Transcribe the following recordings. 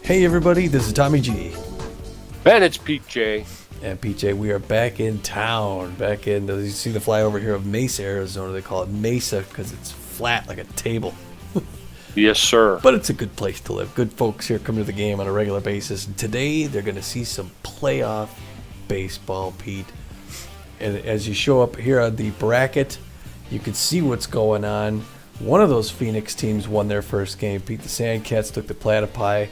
Hey everybody, this is Tommy G. And it's PJ. And PJ, we are back in town. You see the flyover here of Mesa, Arizona. They call it Mesa because it's flat like a table. Yes, sir. But it's a good place to live. Good folks here come to the game on a regular basis. And today they're going to see some playoff baseball, Pete. And as you show up here on the bracket, you can see what's going on. One of those Phoenix teams won their first game. Pete, the Sandcats took the Platypi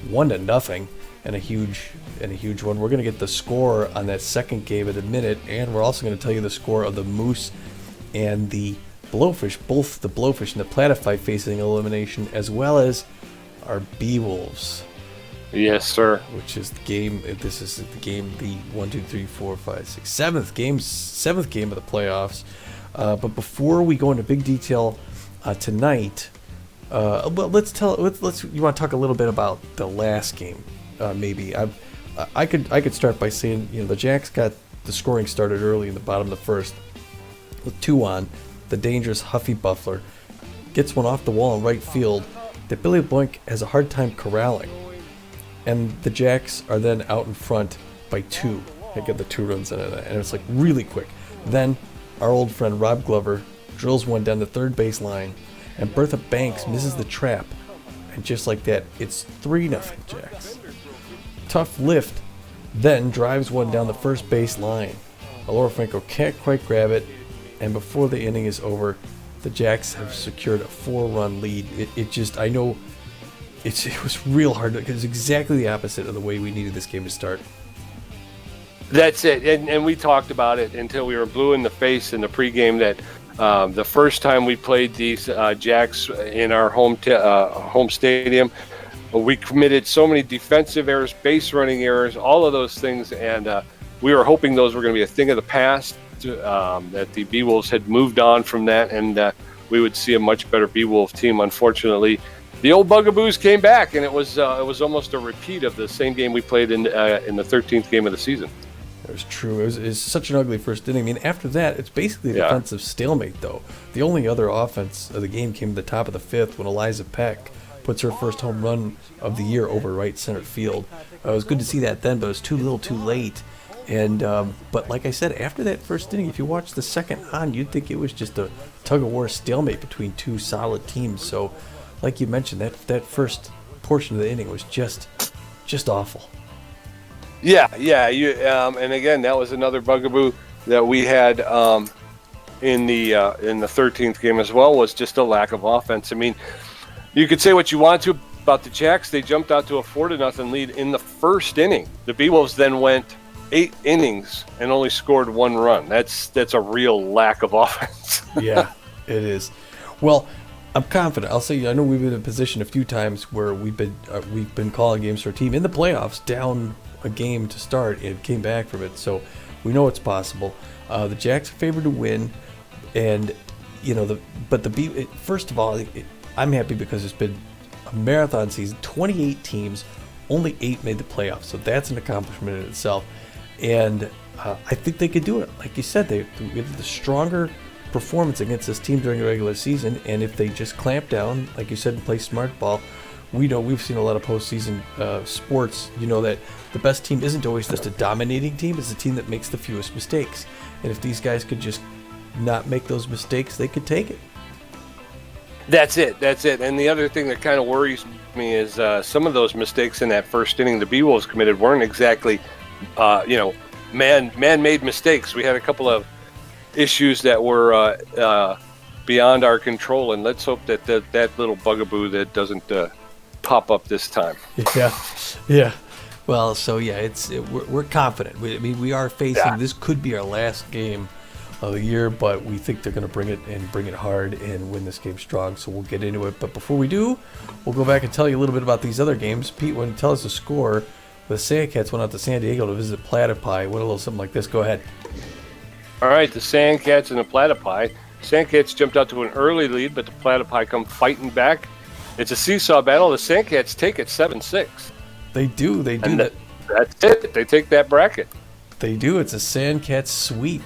1-0 and a huge one. We're going to get the score on that second game in a minute, and we're also going to tell you the score of the Moose and the Blowfish, both the Blowfish and the Platypi facing elimination, as well as our Beewolves. Yes, sir. Which is the game. This is the game, the 1, 2, 3, 4, 5, 6, seventh game of the playoffs. But before we go into big detail tonight, well, let's you want to talk a little bit about the last game, maybe. I could start by saying, the Jacks got the scoring started early in the bottom of the first with 2 on. The dangerous Huffy Buffler gets one off the wall in right field that Billy Boink has a hard time corralling, and the Jacks are then out in front by 2. They get the 2 runs in it, and it's like really quick. Then our old friend Rob Glover drills one down the third base line, and Bertha Banks misses the trap, and just like that, it's 3-0 Jacks. Tough Lift then drives one down the first base line. Alora Franco can't quite grab it, and before the inning is over, the Jacks have secured a 4-run lead. I know it was real hard because it's exactly the opposite of the way we needed this game to start. That's it, and we talked about it until we were blue in the face in the pregame that the first time we played these Jacks in our home stadium, we committed so many defensive errors, base running errors, all of those things, and we were hoping those were going to be a thing of the past, that the Beewolves had moved on from that, and we would see a much better Beewolf team. Unfortunately, the old Bugaboos came back, and it was almost a repeat of the same game we played in the 13th game of the season. It was true. It was such an ugly first inning. I mean, after that, it's basically a defensive stalemate, though. The only other offense of the game came at the top of the 5th when Eliza Peck puts her first home run of the year over right center field. It was good to see that then, but it was too little too late. And but like I said, after that first inning, if you watch the second on, you'd think it was just a tug-of-war stalemate between 2 solid teams. So, like you mentioned, that first portion of the inning was just awful. Yeah. And again, that was another bugaboo that we had in the 13th game as well, was just a lack of offense. I mean, you could say what you want to about the Jacks. They jumped out to a 4-0 lead in the first inning. The Beewolves then went 8 innings and only scored 1 run. That's a real lack of offense. Yeah, it is. Well, I'm confident. I'll say, I know we've been in a position a few times where we've been calling games for a team in the playoffs down a game to start and came back from it. So we know it's possible. The Jacks are favored to win, and first of all, I'm happy because it's been a marathon season. 28 teams, only 8 made the playoffs, so that's an accomplishment in itself. And I think they could do it. Like you said, they have the stronger performance against this team during the regular season, and if they just clamp down, like you said, and play smart ball, we've seen a lot of postseason sports. You know that the best team isn't always just a dominating team; it's a team that makes the fewest mistakes. And if these guys could just not make those mistakes, they could take it. That's it. And the other thing that kind of worries me is some of those mistakes in that first inning the Beewolves committed weren't exactly, man-made mistakes. We had a couple of issues that were beyond our control, and let's hope that little bugaboo that doesn't pop up this time. Yeah. Well, so yeah, we're confident. We are facing this could be our last game of the year, but we think they're going to bring it hard and win this game strong. So we'll get into it. But before we do, we'll go back and tell you a little bit about these other games. Pete, when you tell us the score, the Sandcats went out to San Diego to visit Platypi. Went a little something like this. Go ahead. All right, the Sandcats and the Platypi. Sandcats jumped out to an early lead, but the Platypi come fighting back. It's a seesaw battle. The Sandcats take it 7-6. They do. And that's it. They take that bracket. They do. It's a Sandcats sweep.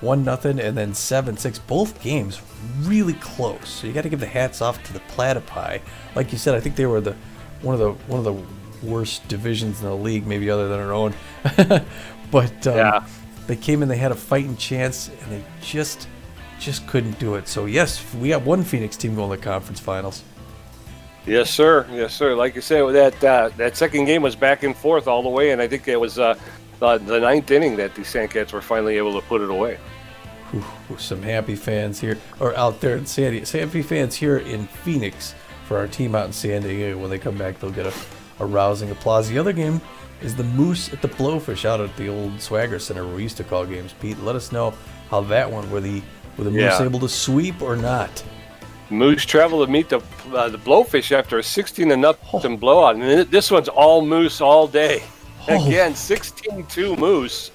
1-0 and then 7-6. Both games really close. So you got to give the hats off to the Platypi. Like you said, I think they were one of the worst divisions in the league, maybe other than our own. But they came in, they had a fighting chance, and they just couldn't do it. So yes, we got one Phoenix team going to the conference finals. Yes, sir. Yes, sir. Like you said, that second game was back and forth all the way, and I think it was the ninth inning that the Sandcats were finally able to put it away. Some happy fans here, or out there in San Diego. Happy fans here in Phoenix for our team out in San Diego. When they come back, they'll get a rousing applause. The other game is the Moose at the Blowfish out at the old Swagger Center where we used to call games. Pete, let us know how that one, were the Moose able to sweep or not? Moose traveled to meet the Blowfish after a 16-0 blowout, and this one's all Moose all day. Again, 16-2 Moose,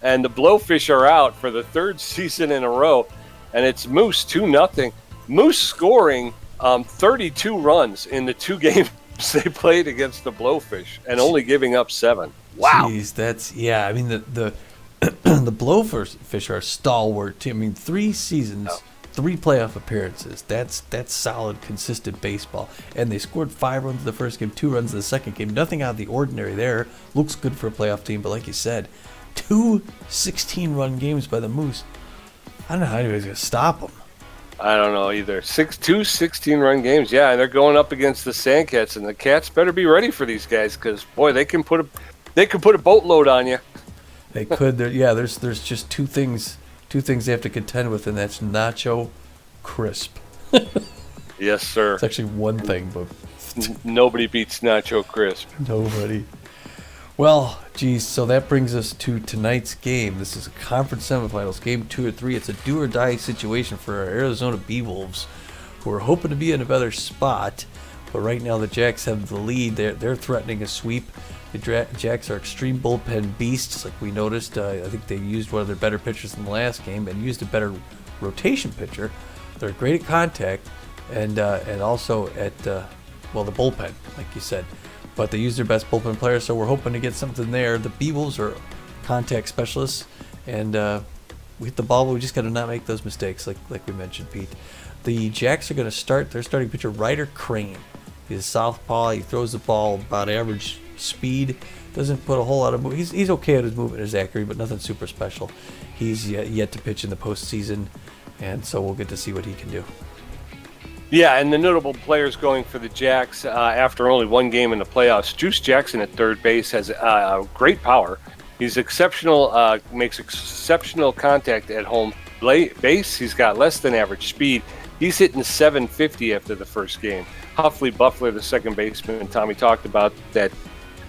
and the Blowfish are out for the third season in a row, and it's Moose 2-0. Moose scoring 32 runs in the 2 games they played against the Blowfish, and only giving up 7. Wow. Jeez, I mean, the the Blowfish are a stalwart team. I mean, 3 seasons. 3 playoff appearances. That's solid, consistent baseball. And they scored 5 runs in the first game, 2 runs in the second game. Nothing out of the ordinary there. Looks good for a playoff team, but like you said, 2 16-run games by the Moose. I don't know how anybody's going to stop them. I don't know either. 2 16-run games, yeah, and they're going up against the Sandcats, and the Cats better be ready for these guys because, boy, they can put a boatload on you. They could. There's just two things they have to contend with, and that's Nacho Crisp. Yes, sir. It's actually one thing, but nobody beats Nacho Crisp. Nobody. Well, geez, so that brings us to tonight's game. This is a conference semifinals, game 2 or 3. It's a do-or-die situation for our Arizona Beewolves, who are hoping to be in a better spot. But right now the Jacks have the lead. They're threatening a sweep. The Jacks are extreme bullpen beasts, like we noticed. I think they used one of their better pitchers in the last game and used a better rotation pitcher. They're great at contact and also at, the bullpen, like you said. But they used their best bullpen player, so we're hoping to get something there. The Beewolves are contact specialists, and we hit the ball, but we just got to not make those mistakes, like we mentioned, Pete. The Jacks are going to start their starting pitcher, Ryder Crane. He's a southpaw. He throws the ball about average speed. Doesn't put a whole lot of move. He's okay at his movement, his accuracy, but nothing super special. He's yet to pitch in the postseason, and so we'll get to see what he can do. Yeah, and the notable players going for the Jacks after only 1 game in the playoffs. Juice Jackson at third base has great power. He's exceptional, makes exceptional contact at home base. He's got less than average speed. He's hitting 750 after the first game. Huffley Buffler, the second baseman, Tommy talked about that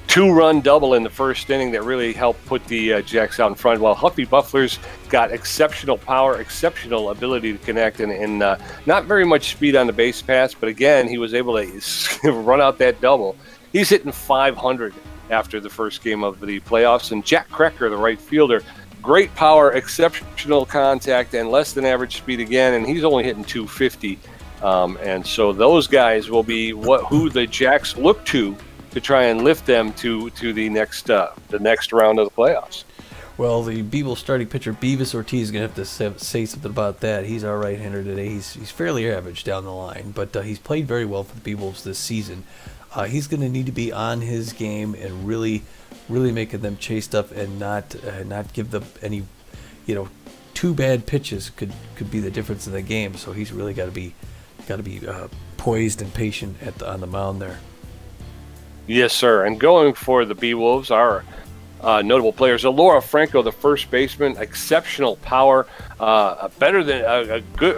2-run double in the first inning that really helped put the Jacks out in front. While Huffy Buffler's got exceptional power, exceptional ability to connect, and not very much speed on the base pass, but again, he was able to run out that double. He's hitting 500 after the first game of the playoffs. And Jack Krecker, the right fielder, great power, exceptional contact, and less than average speed again, and he's only hitting 250. And so those guys will be who the Jacks look to try and lift them to the next round of the playoffs. Well, the Beeble starting pitcher Beavis Ortiz is going to have to say something about that. He's our right-hander today. He's fairly average down the line, but he's played very well for the Beewolves this season. He's going to need to be on his game and really making them chase stuff and not give them any, 2 bad pitches could be the difference in the game. So he's really got to be poised and patient on the mound there. Yes, sir. And going for the Beewolves are notable players. Alora Franco, the first baseman, exceptional power,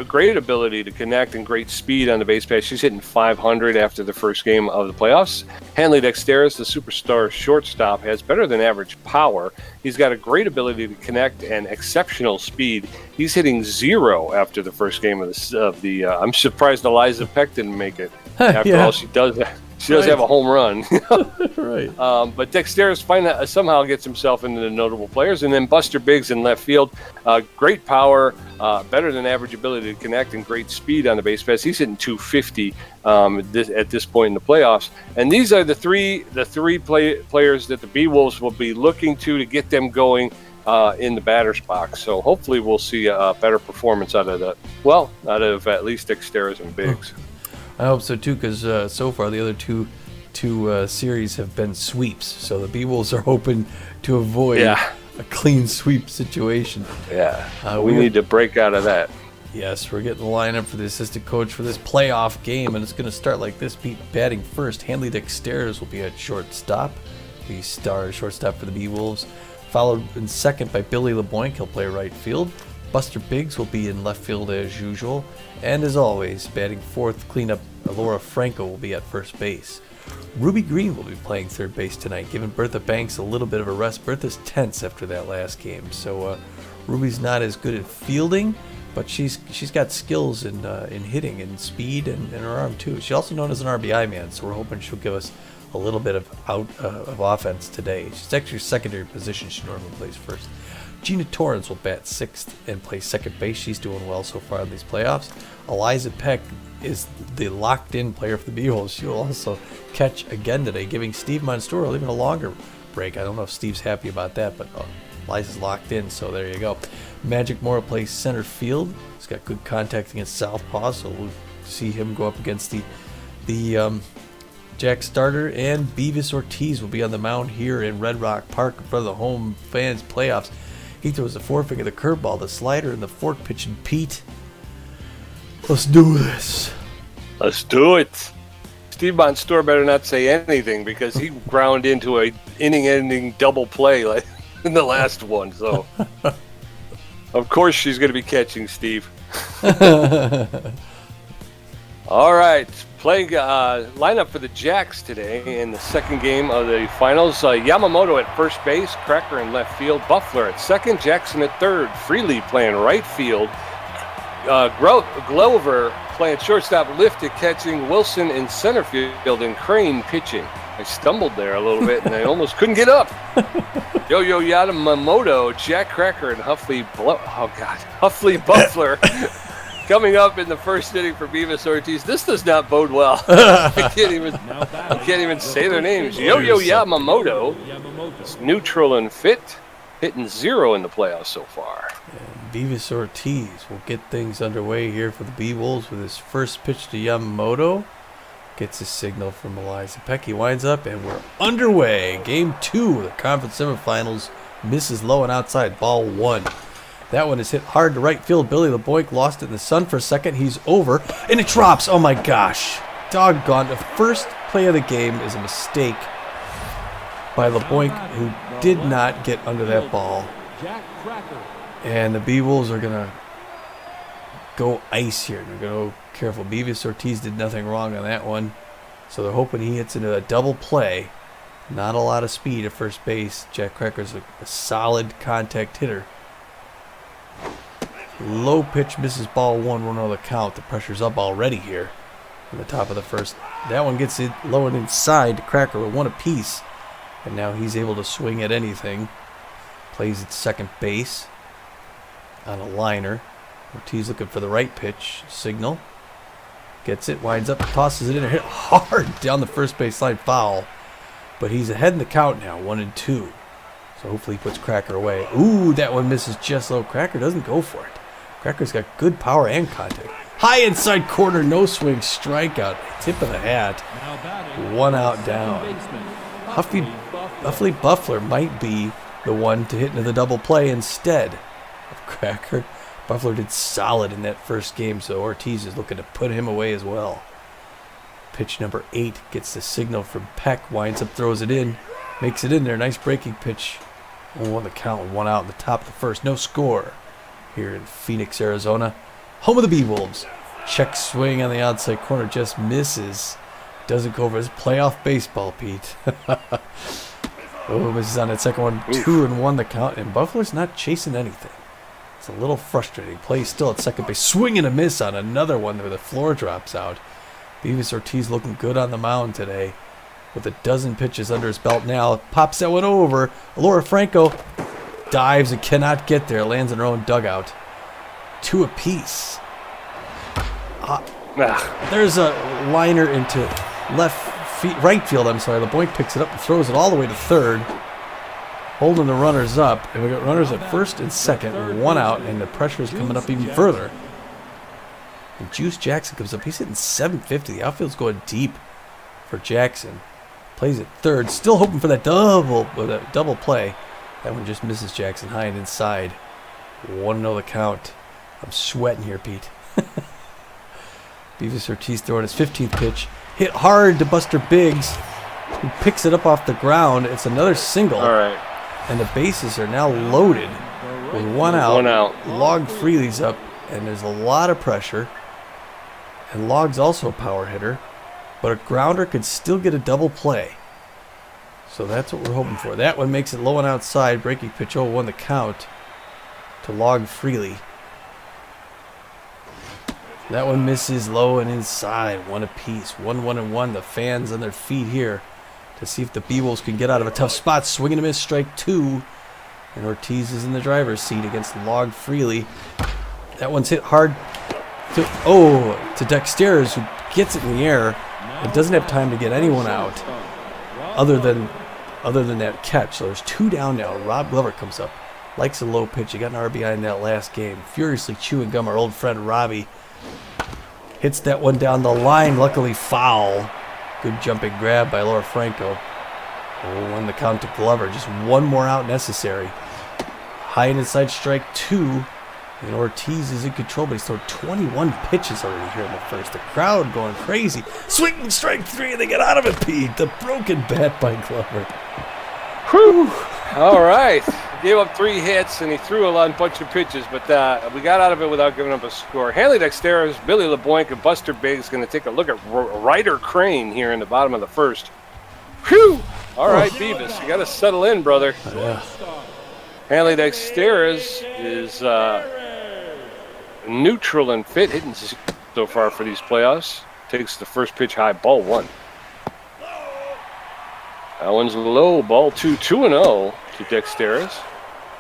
great ability to connect and great speed on the base pass. She's hitting 500 after the first game of the playoffs. Hanley Dexteris, the superstar shortstop, has better than average power. He's got a great ability to connect and exceptional speed. He's hitting 0 after the first game of the. I'm surprised Eliza Peck didn't make it. After all, she does that. She does have a home run. Right. But Dexteris somehow gets himself into the notable players. And then Buster Biggs in left field. Great power, better than average ability to connect, and great speed on the base pass. He's hitting 250 at this point in the playoffs. And these are the three players that the Beewolves will be looking to get them going in the batter's box. So hopefully we'll see a better performance out of at least Dexteris and Biggs. I hope so too, because so far the other two two series have been sweeps, so the Beewolves are hoping to avoid a clean sweep situation. Yeah, we need to break out of that. Yes, we're getting the lineup for the assistant coach for this playoff game, and it's going to start like this. Pete batting first. Hanley Dexteris will be at shortstop. The star shortstop for the Beewolves. Followed in second by Billy LeBoink. He'll play right field. Buster Biggs will be in left field as usual. And as always, batting fourth, cleanup, Laura Franco will be at first base. Ruby Green will be playing third base tonight, giving Bertha Banks a little bit of a rest. Bertha's tense after that last game, so Ruby's not as good at fielding, but she's got skills in hitting and speed and her arm too. She's also known as an RBI man, so we're hoping she'll give us a little bit of offense today. She's actually her secondary position. She normally plays first. Gina Torrance will bat sixth and play second base. She's doing well so far in these playoffs. Eliza Peck is the locked-in player for the Beewolves. She will also catch again today, giving Steve Monstoro even a longer break. I don't know if Steve's happy about that, but Eliza's locked in, so there you go. Magic Moore plays center field. He's got good contact against southpaw, so we'll see him go up against the Jack starter. And Beavis Ortiz will be on the mound here in Red Rock Park in front of the home fans playoffs. He throws the forefinger, the curveball, the slider, and the fork pitch. And Pete, let's do this. Let's do it. Steve Monstore better not say anything because he ground into a inning-ending double play like in the last one. So, of course, she's going to be catching Steve. All right, playing lineup for the Jacks today in the second game of the finals. Yamamoto at first base, Cracker in left field, Buffler at second, Jackson at third, Freely playing right field, Glover playing shortstop, lifted catching, Wilson in center field, and Crane pitching. I stumbled there a little bit and I almost couldn't get up. Yo-Yo Yamamoto, Jack Cracker, and Huffley Buffler coming up in the first inning for Beavis Ortiz. This does not bode well. I can't even say their names. Yo-Yo Yamamoto is neutral and fit, hitting 0 in the playoffs so far. And Beavis Ortiz will get things underway here for the Beewolves with his first pitch to Yamamoto. Gets a signal from Eliza Peck. He winds up, and we're underway. Game 2 of the conference semifinals. Misses low and outside. Ball 1. That one is hit hard to right field. Billy LeBoink lost it in the sun for a second. He's over, and it drops. Oh, my gosh. Doggone. The first play of the game is a mistake by LeBoink, who did not get under that ball. And the Beewolves are going to go ice here. They're going to go careful. Beavis Ortiz did nothing wrong on that one, so they're hoping he hits into a double play. Not a lot of speed at first base. Jack Cracker's a solid contact hitter. Low pitch misses ball 1-1 the count. The pressure's up already here in the top of the first. That one gets it low and inside to Cracker with 1 apiece. And now he's able to swing at anything. Plays at second base on a liner. Ortiz looking for the right pitch. Signal. Gets it, winds up, tosses it in, and hit hard down the first base line, foul. But he's ahead in the count now, 1-2. So hopefully he puts Cracker away. Ooh, that one misses just low. Cracker doesn't go for it. Cracker's got good power and contact. High inside corner, no swing, strikeout. Tip of the hat. 1 out down. Huffley Buffler might be the one to hit into the double play instead of Cracker. Buffler did solid in that first game, so Ortiz is looking to put him away as well. Pitch number 8 gets the signal from Peck, winds up, throws it in, makes it in there. Nice breaking pitch. 1-1 the count with 1 out in the top of the first. No score here in Phoenix, Arizona. Home of the Beewolves. Check swing on the outside corner, just misses. Doesn't go over his playoff baseball, Pete. Oh, misses on that second one. 2-1 the count, and Buffler's not chasing anything. It's a little frustrating. Plays still at second base. Swing and a miss on another one where the floor drops out. Beavis Ortiz looking good on the mound today with a dozen pitches under his belt now. Pops that one over. Laura Franco dives and cannot get there. Lands in her own dugout. 2 apiece. There's a liner into right field. LeBoink picks it up and throws it all the way to third. Holding the runners up, and we got runners at first and second, 1 out, and the pressure is coming up even further. And Juice Jackson comes up. He's hitting 750. The outfield's going deep for Jackson. Plays it third. Still hoping for that double play. That one just misses Jackson high and inside. 1-0 the count. I'm sweating here, Pete. Beavis Ortiz throwing his 15th pitch. Hit hard to Buster Biggs, who picks it up off the ground. It's another single. All right. And the bases are now loaded with one out. One out. Log Freely's up, and there's a lot of pressure. And Log's also a power hitter. But a grounder could still get a double play. So that's what we're hoping for. That one makes it low and outside. Breaking pitch 0-1 the count to Log Freely. That one misses low and inside. 1 apiece. 1-1-1. The fans on their feet here to see if the Beewolves can get out of a tough spot. Swing and a miss, strike 2. And Ortiz is in the driver's seat against Log Freely. That one's hit hard to Dexteris, who gets it in the air. It doesn't have time to get anyone out other than that catch. So there's 2 down now. Rob Glover comes up. Likes a low pitch. He got an RBI in that last game. Furiously chewing gum. Our old friend Robbie hits that one down the line. Luckily foul. Good jumping grab by Laura Franco. 0-1 the count to Glover. Just one more out necessary. High and inside, strike 2. And Ortiz is in control, but he's thrown 21 pitches already here in the first. The crowd going crazy. Swing, strike 3, and they get out of it, Pete. The broken bat by Glover. Whew. All right. Gave up 3 hits, and he threw a bunch of pitches, but we got out of it without giving up a score. Hanley Dexteris, Billy LeBoink, and Buster Biggs going to take a look at Ryder Crane here in the bottom of the first. Whew. All right, Beavis, you got to settle in, brother. Yeah. Hanley Dexteris is neutral and fit, hitting so far for these playoffs. Takes the first pitch high, ball 1. That one's low, ball 2, 2-0 to Dexteris.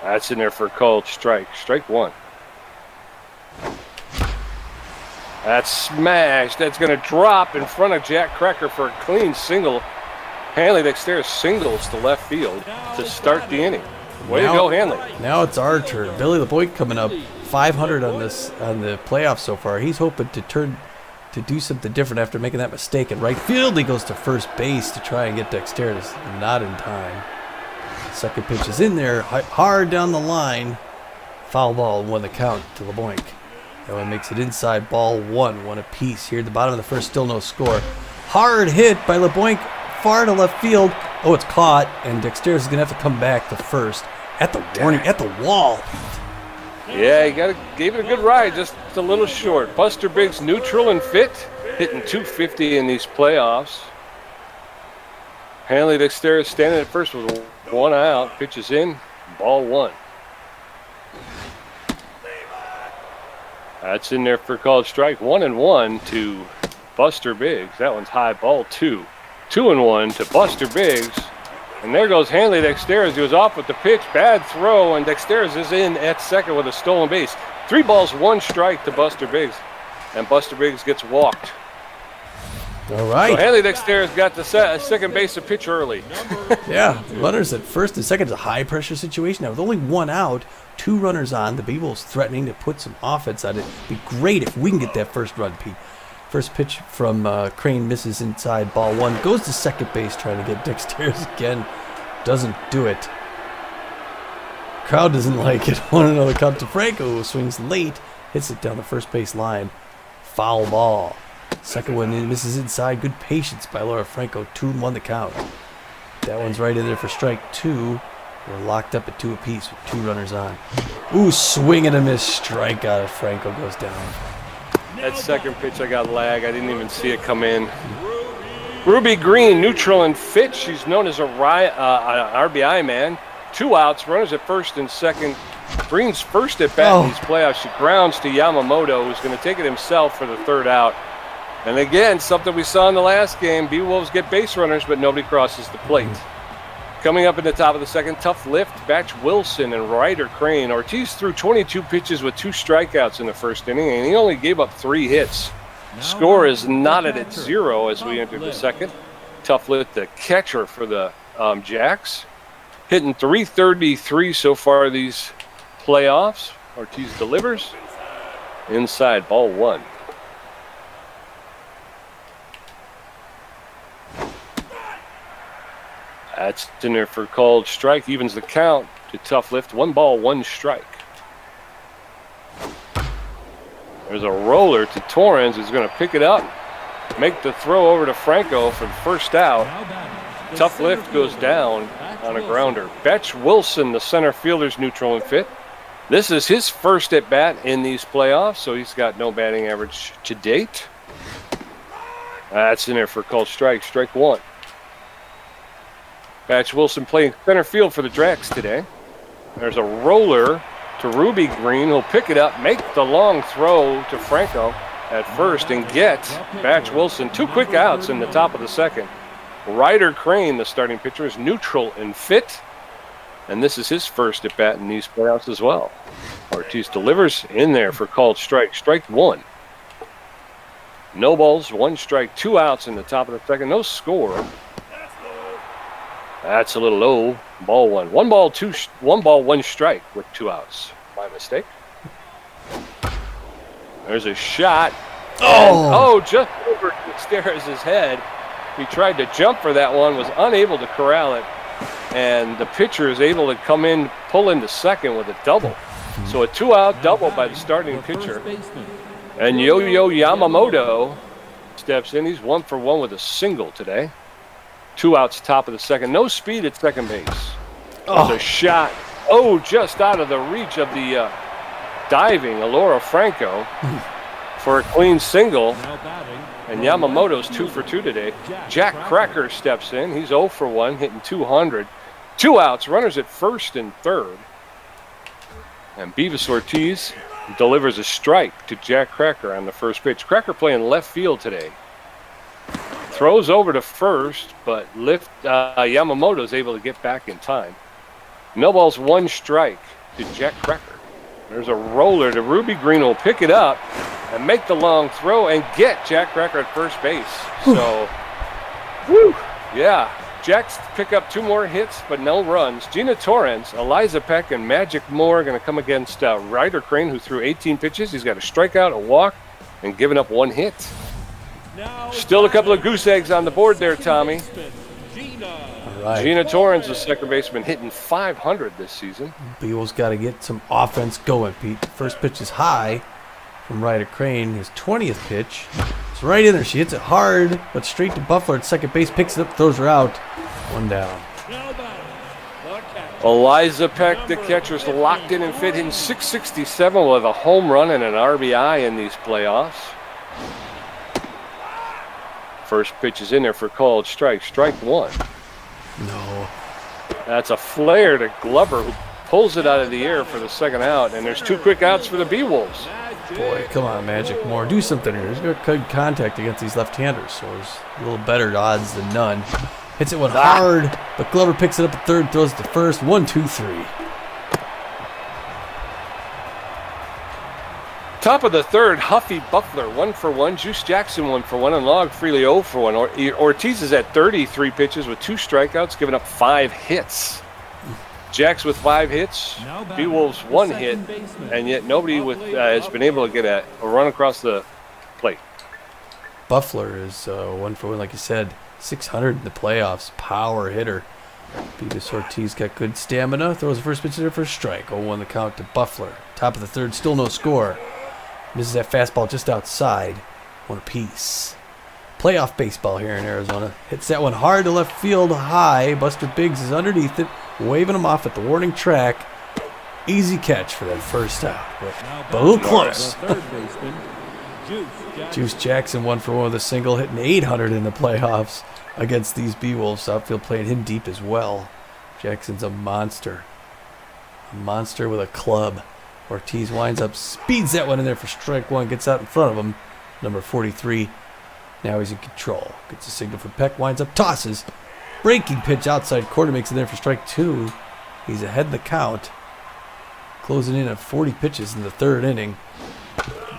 That's in there for a called strike, strike 1. That's smashed. That's going to drop in front of Jack Cracker for a clean single. Hanley Dexteris singles to left field to start the inning. Way to go, Hanley. Now it's our turn. Billy LeBoink coming up. 500 on the playoffs so far. He's hoping to do something different after making that mistake in right field. He goes to first base to try and get Dexteris. Not in time. Second pitch is in there. Hard down the line. Foul ball, 1 the count to LeBoink. That one makes it inside, ball 1. 1 apiece here at the bottom of the first. Still no score. Hard hit by LeBoink. Far to left field. Oh, it's caught, and Dexteris is going to have to come back to first. At the warning, at the wall. Yeah, he gave it a good ride, just a little short. Buster Biggs neutral and fit, hitting 250 in these playoffs. Hanley Dexteris standing at first with 1 out. Pitches in, ball 1. That's in there for a called strike. 1-1 to Buster Biggs. That one's high, ball 2. 2-1 to Buster Biggs. And there goes Hanley Dexteris. He was off with the pitch. Bad throw, and Dexteris is in at second with a stolen base. 3 balls, 1 strike to Buster Biggs. And Buster Biggs gets walked. All right. So Hanley Dexteris got the second base to pitch early. Yeah, runners at first and second is a high-pressure situation. Now, with only 1 out, 2 runners on, the Beewolves threatening to put some offense on it. It'd be great if we can get that first run, Pete. First pitch from Crane misses inside, ball 1. Goes to second base trying to get Dexteris again. Doesn't do it. Crowd doesn't like it. 1-0 the count to Franco, who swings late. Hits it down the first base line. Foul ball. Second one misses inside. Good patience by Laura Franco. 2-1 the count. That one's right in there for strike 2. We're locked up at 2 apiece with 2 runners on. Ooh, swing and a miss. Strikeout. Franco goes down. That second pitch, I got lag. I didn't even see it come in. Ruby Green, neutral and fit. She's known as an RBI man. 2 outs, runners at first and second. Green's first at bat in these playoffs. She grounds to Yamamoto, who's going to take it himself for the 3rd out. And again, something we saw in the last game. Beewolves get base runners, but nobody crosses the plate. Coming up in the top of the second, tough lift, Batch Wilson and Ryder Crane. Ortiz threw 22 pitches with 2 strikeouts in the first inning, and he only gave up 3 hits. Score is knotted at 0 as we enter the second. Tough lift, the catcher for the Jacks. Hitting .333 so far these playoffs. Ortiz delivers. Inside, ball 1. That's in there for called strike. Evens the count to Tough Lift. 1 ball, 1 strike. There's a roller to Torrens, who's going to pick it up, make the throw over to Franco for the first out. Tough Lift goes down on a grounder. Betch Wilson, the center fielder's neutral and fit. This is his first at bat in these playoffs, so he's got no batting average to date. That's in there for called strike. Strike 1. Betch Wilson playing center field for the Drax today. There's a roller to Ruby Green. He'll pick it up, make the long throw to Franco at first, and get Batch Wilson 2 quick outs in the top of the second. Ryder Crane, the starting pitcher, is neutral and fit, and this is his first at bat in these playoffs as well. Ortiz delivers in there for called strike. Strike 1. No balls, 1 strike, 2 outs in the top of the second. No score. That's a little low. Ball 1. 1 ball, 1 strike with 2 outs. My mistake. There's a shot. Oh, just over Gutierrez's head. He tried to jump for that one, was unable to corral it, and the pitcher is able to come in, pull into second with a double. So a 2-out double by the starting pitcher. And Yo-Yo Yamamoto steps in. He's 1 for 1 with a single today. 2 outs, top of the second. No speed at second base. There's a shot. Just out of the reach of the diving Alora Franco for a clean single. And Yamamoto's 2 for 2 today. Jack Cracker steps in. He's 0 for 1, hitting 200. 2 outs, runners at first and third. And Beavis Ortiz delivers a strike to Jack Cracker on the first pitch. Cracker playing left field today. Throws over to first, but Yamamoto's able to get back in time. No balls, 1 strike to Jack Cracker. There's a roller to Ruby Green, will pick it up and make the long throw and get Jack Cracker at first base. So, Jack's pick up 2 more hits, but no runs. Gina Torrens, Eliza Peck, and Magic Moore are going to come against Ryder Crane, who threw 18 pitches. He's got a strikeout, a walk, and given up 1 hit. Still a couple of goose eggs on the board there, Tommy. All right. Gina Torrens, the second baseman, hitting 500 this season. Beewolves got to get some offense going, Pete. First pitch is high from Ryder Crane. His 20th pitch. It's right in there. She hits it hard, but straight to Buffler at second base. Picks it up, throws her out. 1 down. Eliza Peck, the catcher, is locked in and fit, hitting .667 with a home run and an RBI in these playoffs. First pitch is in there for called strike. Strike 1. No. That's a flare to Glover, who pulls it out of the air for the second out, and there's 2 quick outs for the Beewolves. Boy, come on, Magic Moore. Do something here. There's good contact against these left-handers, so there's a little better odds than none. Hits it one hard, but Glover picks it up at third, throws it to first. 1, 2, 3. Top of the third, Huffy Buckler 1 for 1, Juice Jackson 1 for 1, and Log Freely 0 for 1. Ortiz is at 33 pitches with 2 strikeouts, giving up 5 hits. Jacks with 5 hits, Beewolves 1 hit, and yet nobody has been able to get a run across the plate. Buffler is 1 for 1, like you said, 600 in the playoffs, power hitter. Beavis Ortiz got good stamina, throws the first pitch there for a strike. 0-1 the count to Buffler. Top of the third, still no score. Misses that fastball just outside. 1 apiece. Playoff baseball here in Arizona. Hits that one hard to left field high. Buster Biggs is underneath it, waving him off at the warning track. Easy catch for that first out. But a little close. Juice Jackson 1 for 1 with a single, hitting 800 in the playoffs against these Beewolves. Outfield playing him deep as well. Jackson's a monster. A monster with a club. Ortiz winds up, speeds that one in there for strike 1, gets out in front of him. Number 43. Now he's in control. Gets a signal from Peck, winds up, tosses. Breaking pitch outside corner, makes it there for strike 2. He's ahead in the count. Closing in at 40 pitches in the third inning.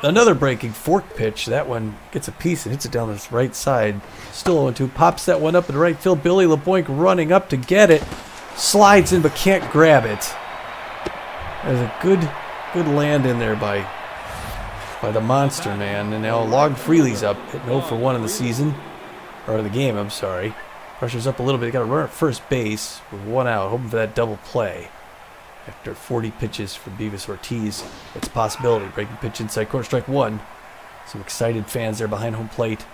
Another breaking fork pitch. That one gets a piece and hits it down this right side. Still 0-2. Pops that one up in the right field. Billy LeBoink running up to get it. Slides in but can't grab it. There's a good land in there by the monster man. And now Log Freely's up, hitting 0 for 1 in the season. Or the game, I'm sorry. Pressure's up a little bit. They got to run at first base with 1 out, hoping for that double play. After 40 pitches for Beavis Ortiz, it's a possibility. Breaking pitch inside corner, strike 1. Some excited fans there behind home plate,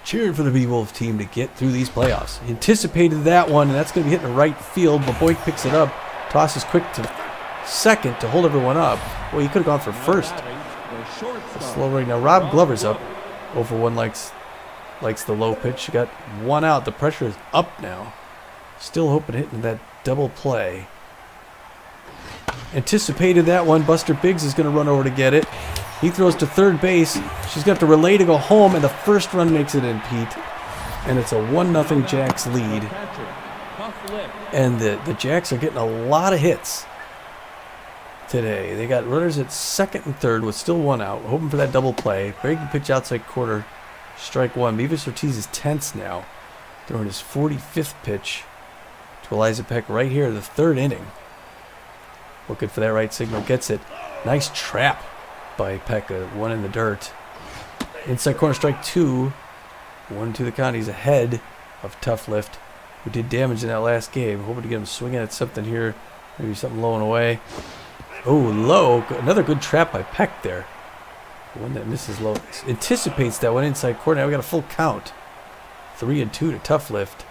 cheering for the Beewolves team to get through these playoffs. Anticipated that one, and that's going to be hitting the right field. But Boyd picks it up, tosses quick to second to hold everyone up. Well, he could have gone for first. Slow right now. Rob Glover's up. 0 for 1 likes the low pitch. Got 1 out. The pressure is up now. Still hoping hitting that double play. Anticipated that one. Buster Biggs is going to run over to get it. He throws to third base. She's got to relay to go home, and the first run makes it in, Pete. And it's a 1-0 Jacks lead. And the Jacks are getting a lot of hits today. They got runners at second and third with still 1 out, hoping for that double play. Breaking pitch outside quarter, strike 1. Beavis Ortiz is tense now, throwing his 45th pitch to Eliza Peck right here in the 3rd inning. Looking for that right signal, gets it. Nice trap by Peck, 1 in the dirt. Inside corner, strike 2. 1-2 the count. He's ahead of Tough Lift, who did damage in that last game. Hoping to get him swinging at something here. Maybe something low and away. Oh, low. Another good trap by Peck there. One that misses low. Anticipates that one inside corner. Now we got a full count. 3-2 to Tough Lift.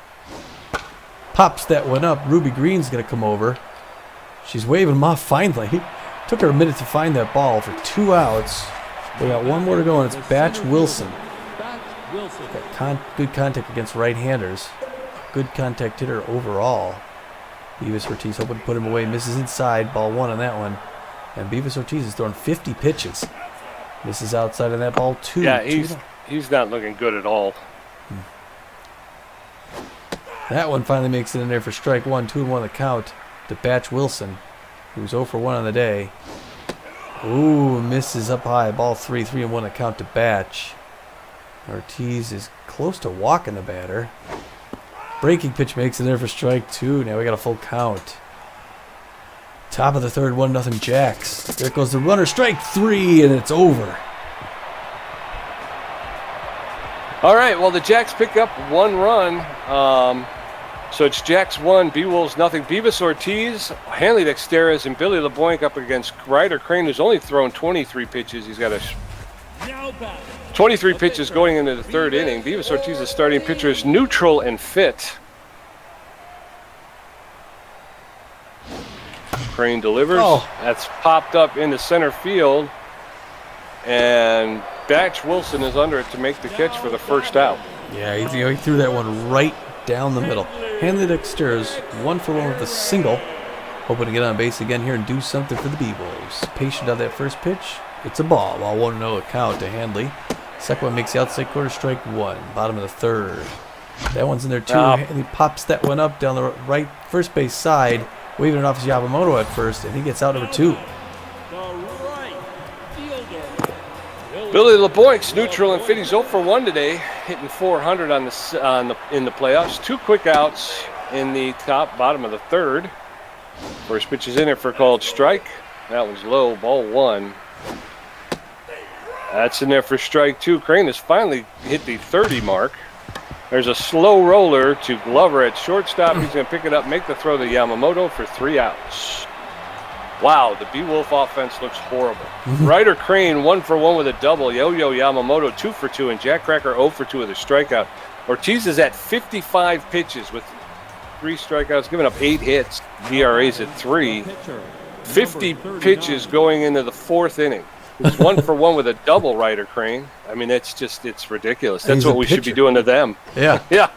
Pops that one up. Ruby Green's going to come over. She's waving him off finally. Took her a minute to find that ball for 2 outs. We got 1 more to go, and it's Batch Wilson. Got good contact against right-handers. Good contact hitter overall. Beavis Ortiz hoping to put him away. Misses inside. Ball 1 on that one. And Beavis Ortiz is throwing 50 pitches. Misses outside on that ball 2. Yeah, he's not looking good at all. That one finally makes it in there for strike 1. 2-1 the count to Batch Wilson, who's 0 for 1 on the day. Ooh, misses up high. Ball 3. 3-1 the count to Batch. Ortiz is close to walking the batter. Breaking pitch makes it there for strike 2. Now we got a full count. Top of the 3rd, 1-0 Jacks. There goes the runner. Strike 3, and it's over. All right, well, the Jacks pick up 1 run. So it's Jacks 1, Beewolves 0. Beavis Ortiz, Hanley Dexteras, and Billy LeBoink up against Ryder Crane, who's only thrown 23 pitches. He's got 23 pitches going into the 3rd inning. Beavis Ortiz, the starting pitcher, is neutral and fit. Crane delivers. Oh. That's popped up into center field. And Batch Wilson is under it to make the catch for the 1st out. Yeah, he threw that one right down the middle. Hanley Dexter's 1 for 1 with a single. Hoping to get on base again here and do something for the Beewolves. Patient on that first pitch. It's a ball. Ball 1-0 count to Handley. Second one makes the outside quarter, strike 1. Bottom of the 3rd. That one's in there too. Handley pops that one up down the right first base side. Waving it off as Yamamoto at first, and he gets out number 2. Billy LeBoink's neutral and fit. He's 0 for 1 today, hitting 400 in the playoffs. 2 quick outs in the bottom of the 3rd. First pitch is in there for a called strike. That was low, ball 1. That's in there for strike 2. Crane has finally hit the 30 mark. There's a slow roller to Glover at shortstop. He's going to pick it up, make the throw to Yamamoto for 3 outs. Wow, the Beewolf offense looks horrible. Ryder Crane 1 for 1 with a double. Yo-Yo Yamamoto 2 for 2, and Jack Cracker 0 for 2 with a strikeout. Ortiz is at 55 pitches with 3 strikeouts, giving up 8 hits. ERA's at 3. 50 pitches going into the 4th inning. He's 1 for 1 with a double, Ryder Crane. I mean, it's ridiculous. That's what we should be doing to them. Yeah. Yeah.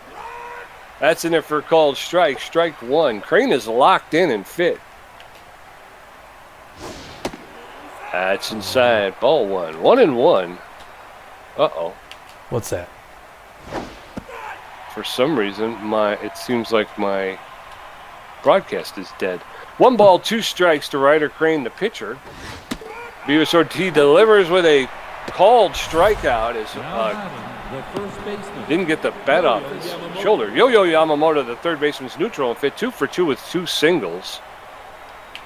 That's in there for a called strike. Strike 1. Crane is locked in and fit. That's inside. Ball 1. 1-1. Uh-oh. What's that? For some reason, it seems like my broadcast is dead. 1 ball, 2 strikes to Ryder Crane, the pitcher. Beavis Ortiz delivers with a called strikeout. Didn't get the bat off his shoulder. Yo-Yo Yamamoto, the third baseman's neutral and fit. 2 for 2 with 2 singles.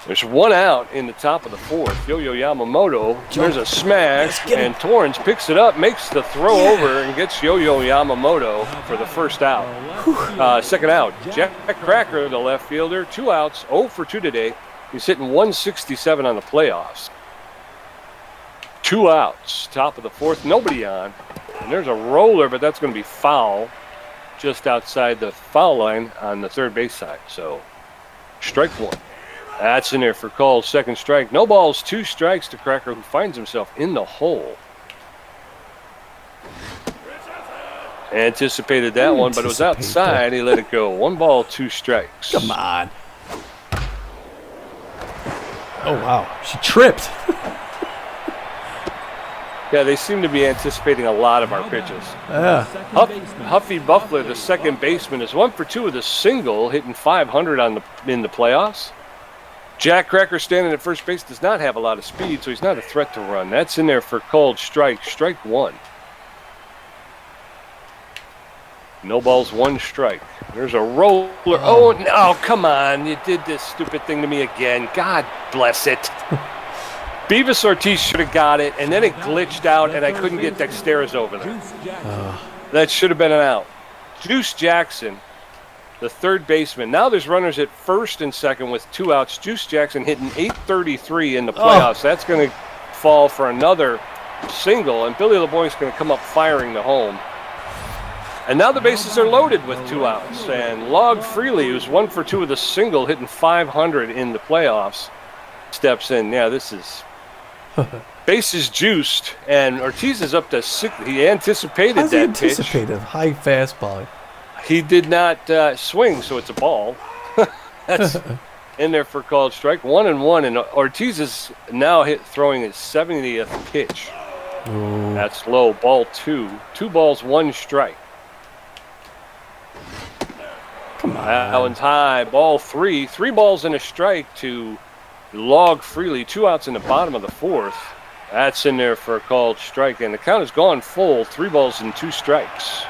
There's one out in the top of the fourth. Yo-Yo Yamamoto, there's a smash, and Torrens picks it up, makes the throw over, and gets Yo-Yo Yamamoto for the first out. Second out, Jack Cracker, the left fielder, 2 outs, 0 for 2 today. He's hitting 167 on the playoffs. 2 outs, top of the fourth, nobody on. And there's a roller, but that's going to be foul just outside the foul line on the third base side. So, strike 1. That's in there for called second strike. No balls, 2 strikes to Cracker, who finds himself in the hole. Anticipated that one, but it was outside. He let it go. 1 ball, 2 strikes. Come on. Oh, wow. She tripped. Yeah, they seem to be anticipating a lot of our pitches. Yeah. Huffy Buffler, the second baseman, is 1 for 2 with a single, hitting 500 in the playoffs. Jack Cracker, standing at first base, does not have a lot of speed, so he's not a threat to run. That's in there for called strike 1. No balls, 1 strike. There's a roller. Oh, no, come on. You did this stupid thing to me again. God bless it. Beavis Ortiz should have got it, and then it glitched out, and I couldn't get Dexteris over there. That should have been an out. Juice Jackson, the third baseman. Now there's runners at first and second with 2 outs. Juice Jackson hitting .833 in the playoffs. That's going to fall for another single, and Billy LeBoy's going to come up firing the home. And now the bases are loaded with 2 outs, and Log Freely, who's 1 for 2 with a single, hitting 500 in the playoffs, steps in. Yeah, this is bases juiced, and Ortiz is up to 6. He anticipated that pitch. Anticipated high fastball. He did not swing, so it's a ball. That's in there for called strike. 1-1, and Ortiz is now throwing his 70th pitch. Ooh. That's low. Ball 2. 2 balls, 1 strike. Come on. That one's high. Ball 3. 3 balls and a strike to Log Freely. 2 outs in the bottom of the fourth. That's in there for a called strike, and the count has gone full. 3 balls and 2 strikes.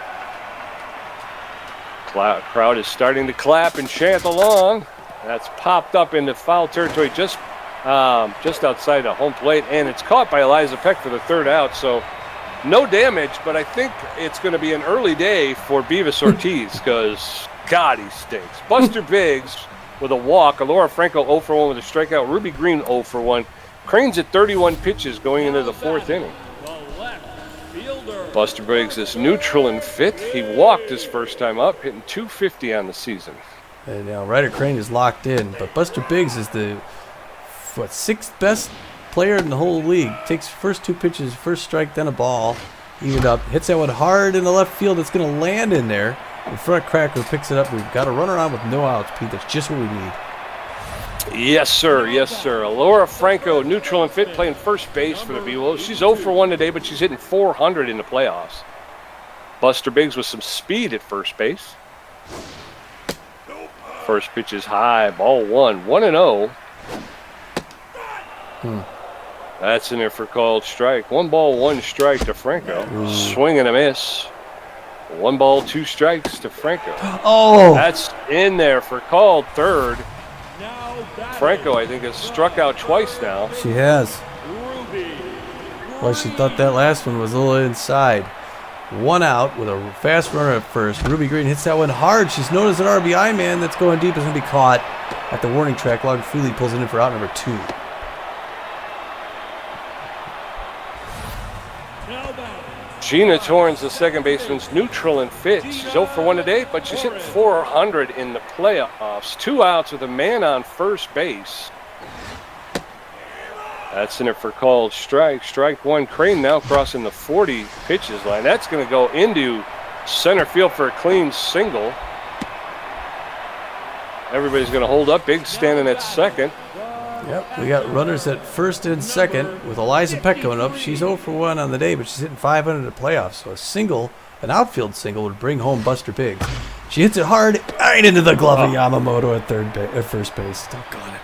Crowd is starting to clap and chant along. That's popped up into foul territory just outside the home plate, and it's caught by Eliza Peck for the 3rd out. So no damage, but I think it's going to be an early day for Beavis Ortiz because, God, he stinks. Buster Biggs with a walk. Alora Franco 0 for 1 with a strikeout. Ruby Green 0 for 1. Cranes at 31 pitches going into the 4th inning. Buster Biggs is neutral and fit. He walked his first time up, hitting .250 on the season. And now Ryder Crane is locked in, but Buster Biggs is the 6th best player in the whole league. Takes first 2 pitches, first strike, then a ball. Evened up, hits that one hard in the left field. It's going to land in there. In front, Cracker picks it up. We've got a runner on with no outs, Pete. That's just what we need. Yes, sir. Yes, sir. Alora Franco, neutral and fit, playing first base for the Beewolves. She's 0 for 1 today, but she's hitting 400 in the playoffs. Buster Biggs with some speed at first base. First pitch is high. Ball 1. 1-0. That's in there for called strike. 1 ball, 1 strike to Franco. Swing and a miss. 1 ball, 2 strikes to Franco. Oh! That's in there for called 3rd. Franco, I think, has struck out twice now. She has. Well, she thought that last one was a little inside. 1 out with a fast runner at first. Ruby Green hits that one hard. She's known as an RBI man. That's going deep. It's going to be caught at the warning track. Log Freely pulls it in for out number 2. Gina Torrens, the second baseman's neutral and fit. She's 0 for 1 today, but she's hit 400 in the playoffs. 2 outs with a man on first base. That's in it for called strike. Strike 1. Crane now crossing the 40 pitches line. That's going to go into center field for a clean single. Everybody's going to hold up. Big standing at second. Yep, we got runners at first and second with Eliza Peck going up. She's 0 for 1 on the day, but she's hitting 500 in the playoffs. So a single, an outfield single, would bring home Buster Biggs. She hits it hard right into the glove of Yamamoto at first base. Doggone it.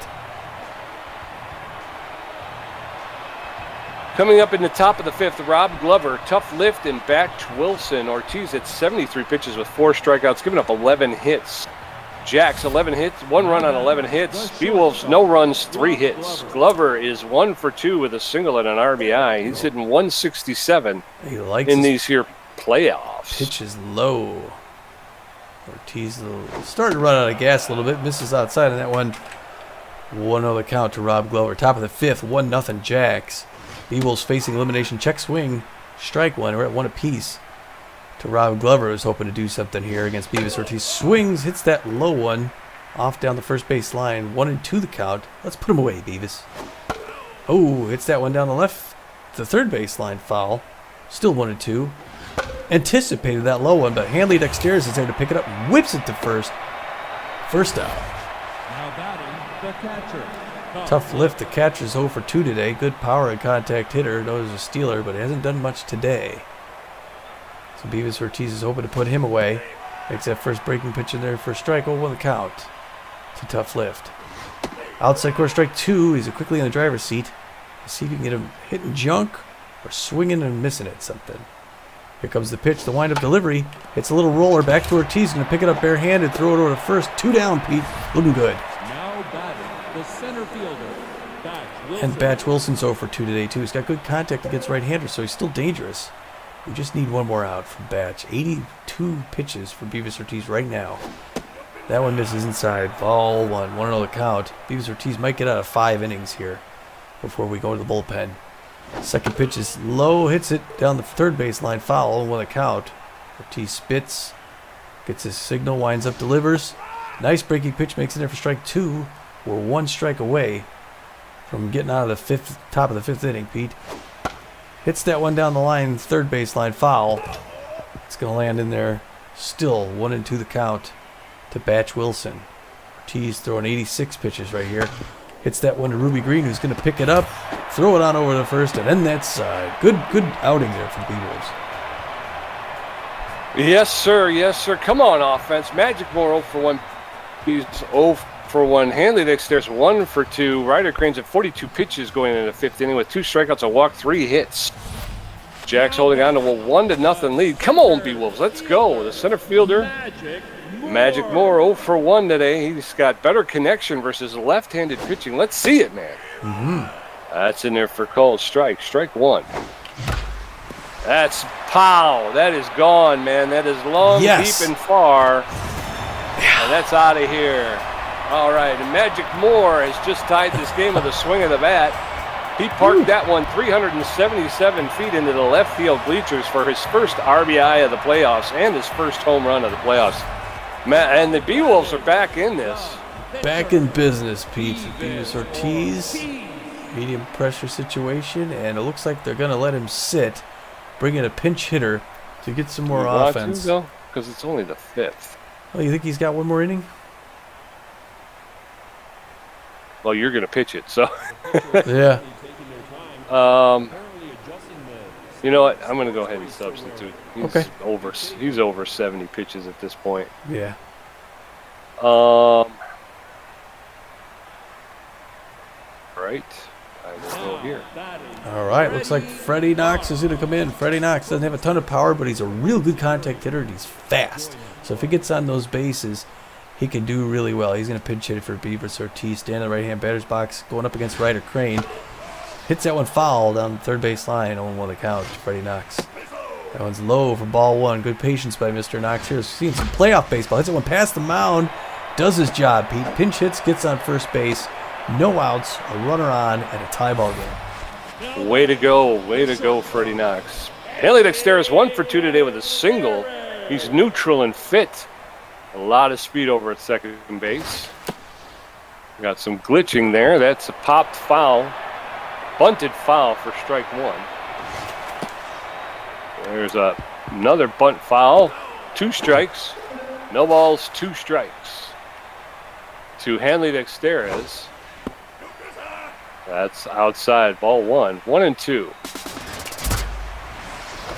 Coming up in the top of the 5th, Rob Glover, tough lift and back to Wilson. Ortiz at 73 pitches with 4 strikeouts, giving up 11 hits. Jacks 11 hits, 1 run on 11 hits. Beewolves no runs, 3 hits. Glover is 1 for 2 with a single and an RBI. He's hitting 167 in these here playoffs. Pitch is low. Ortiz starting to run out of gas a little bit. Misses outside on that one. 1-0 count to Rob Glover. Top of the 5th, 1-0 Jacks. Beewolves facing elimination. Check swing. Strike one. We're at 1 apiece. To Rob Glover, who's hoping to do something here against Beavis Ortiz. Swings, hits that low one. Off down the first base line. 1-2 the count. Let's put him away, Beavis. Oh, hits that one down the left. The third base line foul. Still 1-2. Anticipated that low one, but Hanley Dexteris is there to pick it up. Whips it to first. First out. Now batting, the catcher. Tough lift. The catcher's 0 for 2 today. Good power and contact hitter. Knows a stealer, but he hasn't done much today. So Beavis Ortiz is hoping to put him away. Makes that first breaking pitch in there for a strike. 0-1 the count. It's a tough lift. Outside course strike 2. He's quickly in the driver's seat. Let's see if you can get him hitting junk or swinging and missing at something. Here comes the pitch. The windup delivery. Hits a little roller back to Ortiz. Going to pick it up barehanded. Throw it over to first. 2 down, Pete. Looking good. Now batting, the center fielder, Batch Wilson. And Batch Wilson's 0 for 2 today, too. He's got good contact against right-handers, so he's still dangerous. We just need one more out from Batch. 82 pitches for Beavis Ortiz right now. That one misses inside. Ball 1. 1-0 the count. Beavis Ortiz might get out of 5 innings here before we go to the bullpen. Second pitch is low. Hits it down the third base line. Foul. 1 the count. Ortiz spits. Gets his signal. Winds up. Delivers. Nice breaking pitch. Makes it there for strike 2. We're 1 strike away from getting out of the top of the 5th inning, Pete. Hits that one down the line, third baseline foul. It's going to land in there. Still 1-2 the count to Batch Wilson. Ortiz throwing 86 pitches right here. Hits that one to Ruby Green, who's going to pick it up, throw it on over to first, and then that's good outing there from Beewolves. Yes, sir. Yes, sir. Come on, offense. Magic Moore 0 for 1. He's 0 for 1. Hanley Dexter's 1 for 2. Ryder Crane's at 42 pitches going into the 5th inning with 2 strikeouts, a walk, 3 hits. Jack's holding on to a 1-0 lead. Come on, Beewolves. Let's go. The center fielder, Magic Moore 0 for 1 today. He's got better connection versus left-handed pitching. Let's see it, man. That's in there for called strike. Strike 1. That's pow. That is gone, man. That is long, deep, and far. And that's out of here. All right, and Magic Moore has just tied this game with a swing of the bat. He parked that one 377 feet into the left field bleachers for his first RBI of the playoffs and his first home run of the playoffs. And the Beewolves are back in this. Back in business, Pete. Beavis Ortiz, medium pressure situation, and it looks like they're going to let him sit, bring in a pinch hitter to get some more offense. Because it's only the 5th. Oh, you think he's got one more inning? Well, you're going to pitch it, so. Yeah. You know what? I'm going to go ahead and substitute. He's Okay. He's over 70 pitches at this point. Yeah. Right. I will go here. All right. Looks like Freddie Knox is going to come in. Freddie Knox doesn't have a ton of power, but he's a real good contact hitter, and he's fast. So if he gets on those bases, he can do really well. He's going to pinch hit for Beavis Ortiz. Stand in the right-hand batter's box, going up against Ryder Crane. Hits that one foul down the third base line. 0-1 the count to Freddie Knox. That one's low for ball 1. Good patience by Mr. Knox here. Seeing some playoff baseball. Hits that one past the mound. Does his job, Pete. Pinch hits, gets on first base. No outs, a runner on, and a tie ball game. Way to go, Freddie Knox. Haley Dexter 1 for 2 today with a single. He's neutral and fit. A lot of speed over at second base. Got some glitching there. That's a popped foul. Bunted foul for strike 1. There's another bunt foul. 2 strikes. No balls, 2 strikes. To Hanley Dexteres. That's outside, ball 1. 1-2.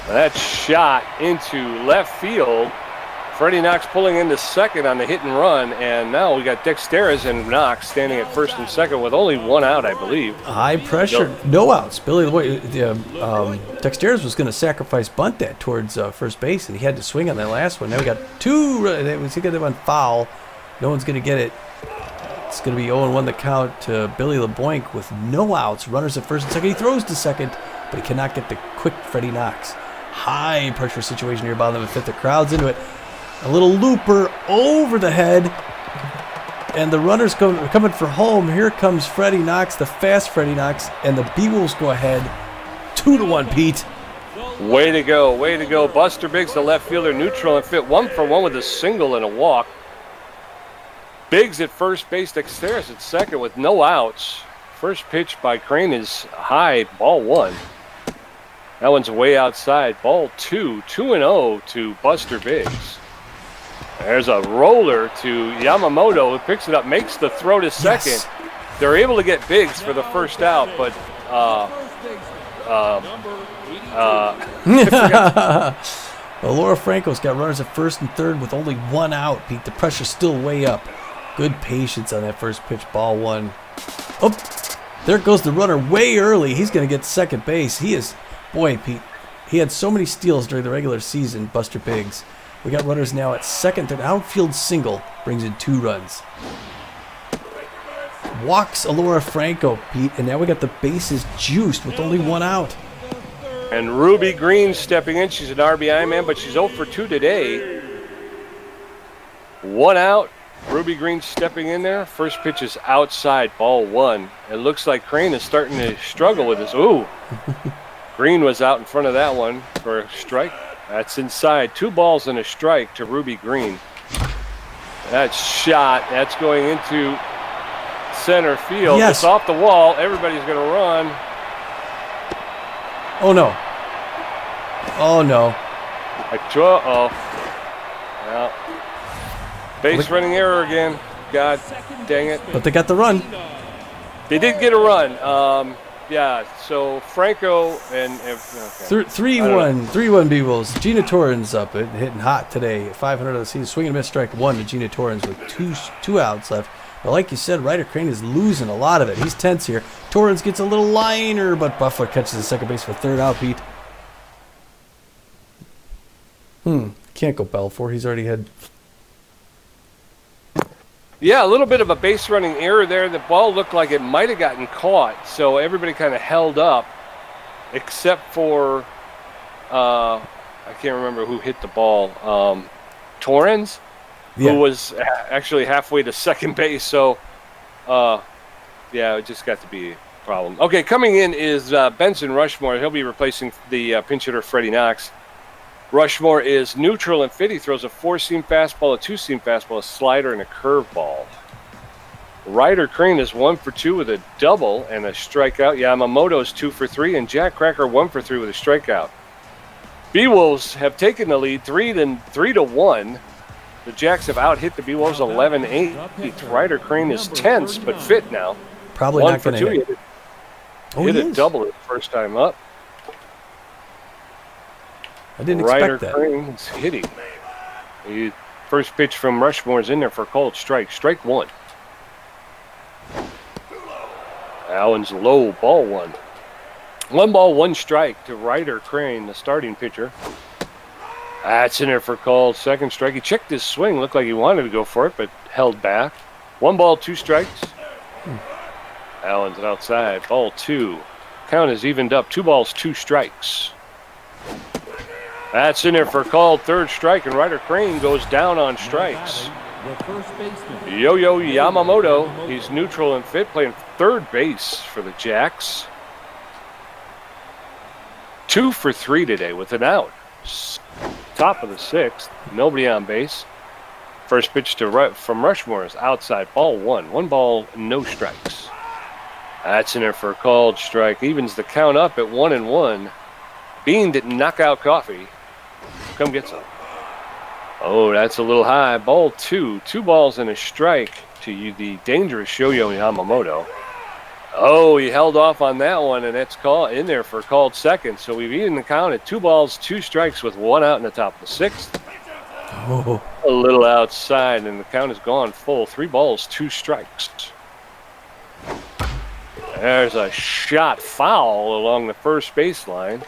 That shot into left field. Freddie Knox pulling into second on the hit and run, and now we got Dexteres and Knox standing at first and second with only 1 out, I believe. High pressure, no outs. Billy, Dexteres was going to sacrifice bunt that towards first base, and he had to swing on that last one. Now we got 2. He got that one foul. No one's going to get it. It's going to be 0-1 the count to Billy LeBoink with no outs. Runners at first and second. He throws to second, but he cannot get the quick Freddie Knox. High pressure situation here, bottom of the fifth. The crowd's into it. A little looper over the head. And the runners coming for home. Here comes Freddie Knox, the fast Freddie Knox. And the Beewolves go ahead 2-1, Pete. Way to go, way to go. Buster Biggs, the left fielder, neutral and fit 1-for-1 with a single and a walk. Biggs at first base, Dexteris at second with no outs. First pitch by Crane is high, ball 1. That one's way outside, ball 2. 2-0 to Buster Biggs. There's a roller to Yamamoto, who picks it up, makes the throw to second. Yes. They're able to get Biggs for the first out, but Laura Franco's got runners at first and third with only 1 out, Pete. The pressure's still way up. Good patience on that first pitch, ball 1. Oh, there goes the runner way early. He's going to get second base. He is, boy, Pete, he had so many steals during the regular season, Buster Biggs. We got runners now at second, third. Outfield single brings in 2 runs. Walks Alora Franco, Pete, and now we got the bases juiced with only 1 out. And Ruby Green stepping in. She's an RBI man, but she's 0 for 2 today. 1 out. Ruby Green stepping in there. First pitch is outside, ball 1. It looks like Crane is starting to struggle with this. Ooh. Green was out in front of that one for a strike. That's inside. 2 balls and a strike to Ruby Green. That shot, that's going into center field. Yes. It's off the wall. Everybody's going to run. Oh, no. Oh, no. Uh-oh. Well, base running error again. God dang it. But they got the run. They did get a run. Yeah, so Franco and... Okay. 3-1 Beewolves. Gina Torrens up, hitting hot today. 500 of the season. Swing and miss, strike 1 to Gina Torrens with two outs left. But like you said, Ryder Crane is losing a lot of it. He's tense here. Torrens gets a little liner, but Buffalo catches the second base for third out, Pete. Can't go Belfour. He's already had... Yeah, a little bit of a base running error there. The ball looked like it might have gotten caught, so everybody kind of held up, except for I can't remember who hit the ball. Torrens, Yeah. who was actually halfway to second base. So, yeah, it just got to be a problem. Okay, coming in is Benson Rushmore. He'll be replacing the pinch hitter Freddie Knox. Rushmore is neutral and fit. He throws a 4-seam fastball, a 2-seam fastball, a slider, and a curveball. Ryder Crane is 1 for 2 with a double and a strikeout. Yamamoto is 2 for 3, and Jack Cracker 1 for 3 with a strikeout. Beewolves have taken the lead 3-1. The Jacks have out-hit the Beewolves 11-8. Ryder Crane is tense but fit now. Probably 1 not for going 2. to hit. Hit a double his first time up. I didn't Ryder expect that. Crane is hitting. First pitch from Rushmore is in there for a called strike. Strike 1. Allen's low, ball 1. 1 ball, 1 strike to Ryder Crane, the starting pitcher. That's in there for called second strike. He checked his swing. Looked like he wanted to go for it, but held back. 1 ball, 2 strikes. Allen's outside. Ball 2. Count is evened up. 2 balls, 2 strikes. That's in there for a called third strike, and Ryder Crane goes down on strikes. Yo-Yo Yamamoto, he's neutral and fit, playing third base for the Jacks. 2 for 3 today with an out. Top of the 6th, nobody on base. First pitch from Rushmore is outside, ball 1. 1 ball, no strikes. That's in there for a called strike. Evens the count up at 1-1. Bean didn't knock out Coffee. Come get some. Oh, that's a little high. Ball 2. 2 balls and a strike to the dangerous Yo-Yo Yamamoto. Oh, he held off on that one, and that's in there for a called second. So we've evened the count at 2 balls, 2 strikes with 1 out in the top of the 6th. Oh. A little outside, and the count is gone full. 3 balls, 2 strikes. There's a shot foul along the first baseline.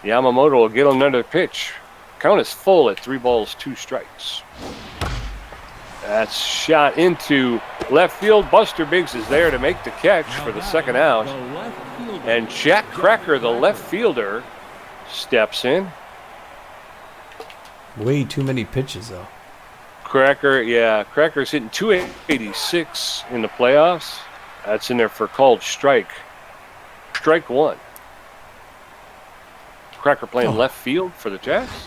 Yamamoto will get another pitch. Count is full at 3 balls, 2 strikes. That's shot into left field. Buster Biggs is there to make the catch for the second out. And Jack Cracker, the left fielder, steps in. Way too many pitches, though. Cracker's hitting 286 in the playoffs. That's in there for called strike. Strike one. Cracker playing left field for the Jacks.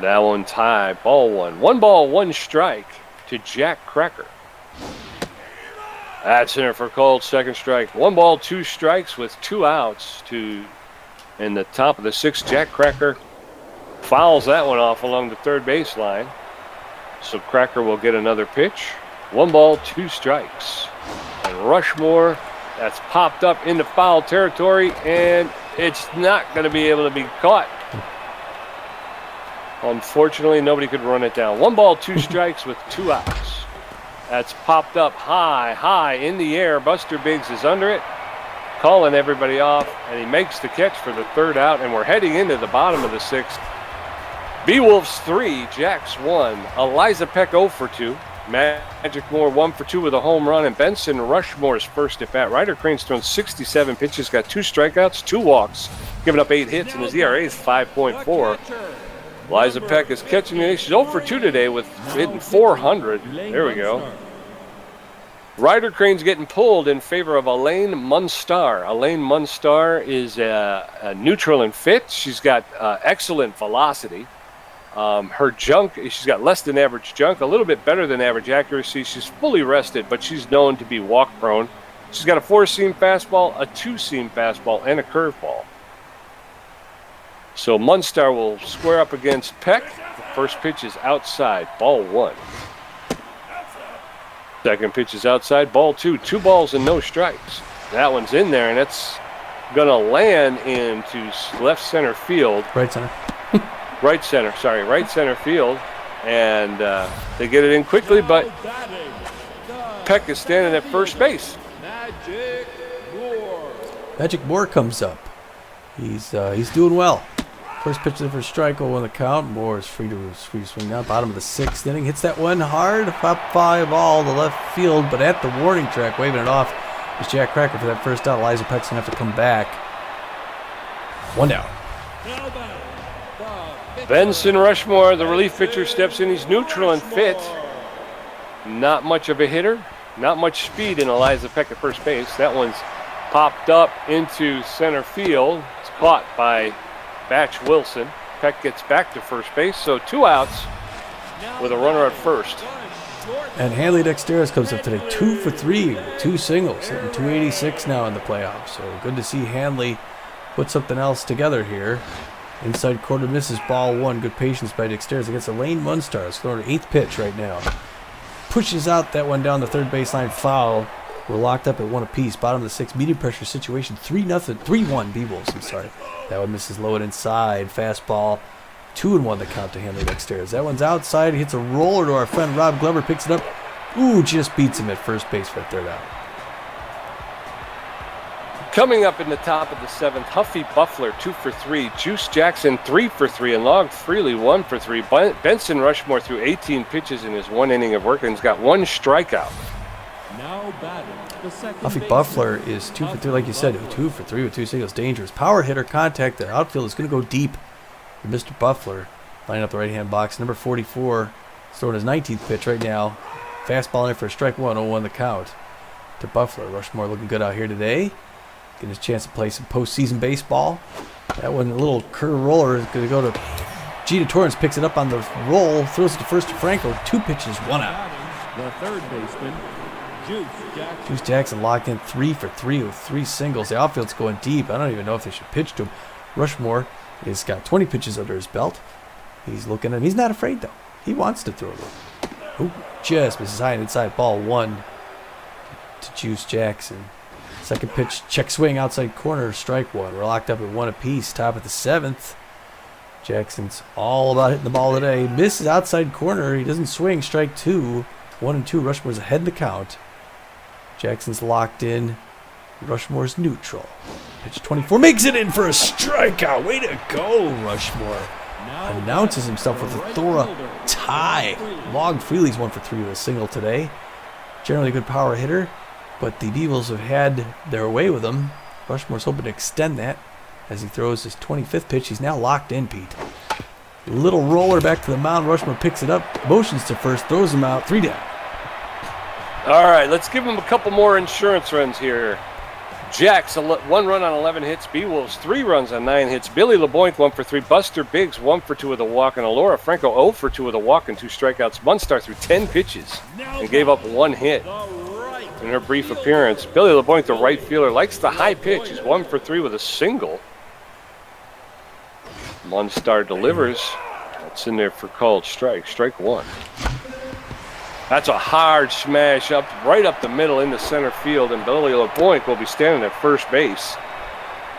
That one's high. Ball one. 1 ball, 1 strike to Jack Cracker. That's in there for called second strike. 1 ball, 2 strikes with 2 outs to in the top of the 6th. Jack Cracker fouls that one off along the third baseline. So Cracker will get another pitch. 1 ball, 2 strikes. And Rushmore, that's popped up into foul territory, and it's not going to be able to be caught. Unfortunately, nobody could run it down. 1 ball, 2 strikes with 2 outs. That's popped up high in the air. Buster Biggs is under it, calling everybody off, and he makes the catch for the third out, and we're heading into the bottom of the 6th. Beewolves 3, Jacks 1. Eliza Peck 0 for 2. Magic Moore 1 for 2 with a home run, and Benson Rushmore's first at bat. Ryder Crane's thrown 67 pitches, got 2 strikeouts, 2 walks, giving up 8 hits, and his ERA is 5.4. Eliza Peck is catching the She's 0 for 2 today with hitting 400. There we go. Ryder Crane's getting pulled in favor of Elaine Munstar. Elaine Munstar is a neutral and fit. She's got excellent velocity. Her junk, she's got less than average junk, a little bit better than average accuracy. She's fully rested, but she's known to be walk prone. She's got a 4-seam fastball, a 2-seam fastball, and a curveball. So Munstar will square up against Peck. The first pitch is outside, ball 1. Second pitch is outside, ball 2. 2 balls and no strikes. That one's in there, and it's going to land into left center field. Right center. Right center field. And they get it in quickly, but Peck is standing at first base. Magic Moore comes up. He's doing well. First pitch for strike, 0 on the count. Moore is free to swing down. Bottom of the 6th inning. Hits that one hard. Pop fly ball to left field, but at the warning track, waving it off, is Jack Cracker for that first out. Eliza Peck's going to have to come back. 1 down. Benson Rushmore, the relief pitcher, steps in. He's neutral and fit. Not much of a hitter. Not much speed in Eliza Peck at first base. That one's popped up into center field. It's caught by Batch Wilson. Peck gets back to first base, so 2 outs with a runner at first. And Hanley Dexteris comes up today, 2 for 3, 2 singles, hitting 286 now in the playoffs. So good to see Hanley put something else together here. Inside corner misses, ball 1. Good patience by Dexteris against Elaine Munstar. It's throwing her 8th pitch right now. Pushes out that one down the third baseline, foul. We're locked up at 1 apiece. Bottom of the 6th, medium pressure situation, 3-1 Beewolves. I'm sorry. That one misses low and inside. Fastball, 2-1 the count to Hanley Dexteris. That one's outside. He hits a roller to our friend Rob Glover. Picks it up. Ooh, just beats him at first base for a third out. Coming up in the top of the 7th, Huffy Buffler 2 for 3, Juice Jackson 3 for 3, and Log Freely 1 for 3. Benson Rushmore threw 18 pitches in his 1 inning of work and he's got 1 strikeout. Now batting, the second Huffy baseman, Buffler is 2 for 3, like you said, 2 for 3 with 2 singles. Dangerous. Power hitter, contact. The outfield is going to go deep for Mr. Buffler. Lining up the right-hand box. Number 44, throwing his 19th pitch right now. Fastball in there for a strike 1, 0-1 the count to Buffler. Rushmore looking good out here today. Getting his chance to play some postseason baseball. That one, a little curve roller, is going to go to Gita Torrance. Picks it up on the roll, throws it to first to Franco. 2 pitches, 1 out. the third baseman, Juice Jackson. Juice Jackson locked in 3 for 3 with 3 singles. The outfield's going deep. I don't even know if they should pitch to him. Rushmore has got 20 pitches under his belt. He's looking at him. He's not afraid, though. He wants to throw it. Ooh, just misses high and inside. Ball 1 to Juice Jackson. Second pitch, check swing, outside corner, strike 1. We're locked up at 1 apiece. Top of the 7th. Jackson's all about hitting the ball today. Misses outside corner. He doesn't swing. Strike 2. 1-2. Rushmore's ahead in the count. Jackson's locked in. Rushmore's neutral. Pitch 24. Makes it in for a strikeout. Way to go, Rushmore. Announces himself with authority high. Log Freely's 1 for 3 with a single today. Generally a good power hitter, but the Beewolves have had their way with him. Rushmore's hoping to extend that as he throws his 25th pitch. He's now locked in, Pete. Little roller back to the mound. Rushmore picks it up, motions to first, throws him out, 3 down. All right, let's give him a couple more insurance runs here. Jacks, 1 run on 11 hits. Beewolves, 3 runs on 9 hits. Billy LeBoink, 1 for 3. Buster Biggs, 1 for 2 with a walk. And Alora Franco, 0 for 2 with a walk and 2 strikeouts. Munstar threw 10 pitches and gave up 1 hit in her brief appearance. Billy LeBoink, the right fielder, likes the high pitch. He's 1 for 3 with a single. Munstar delivers. That's in there for called strike. Strike 1. That's a hard smash right up the middle into center field, and Billy LeBoink will be standing at first base,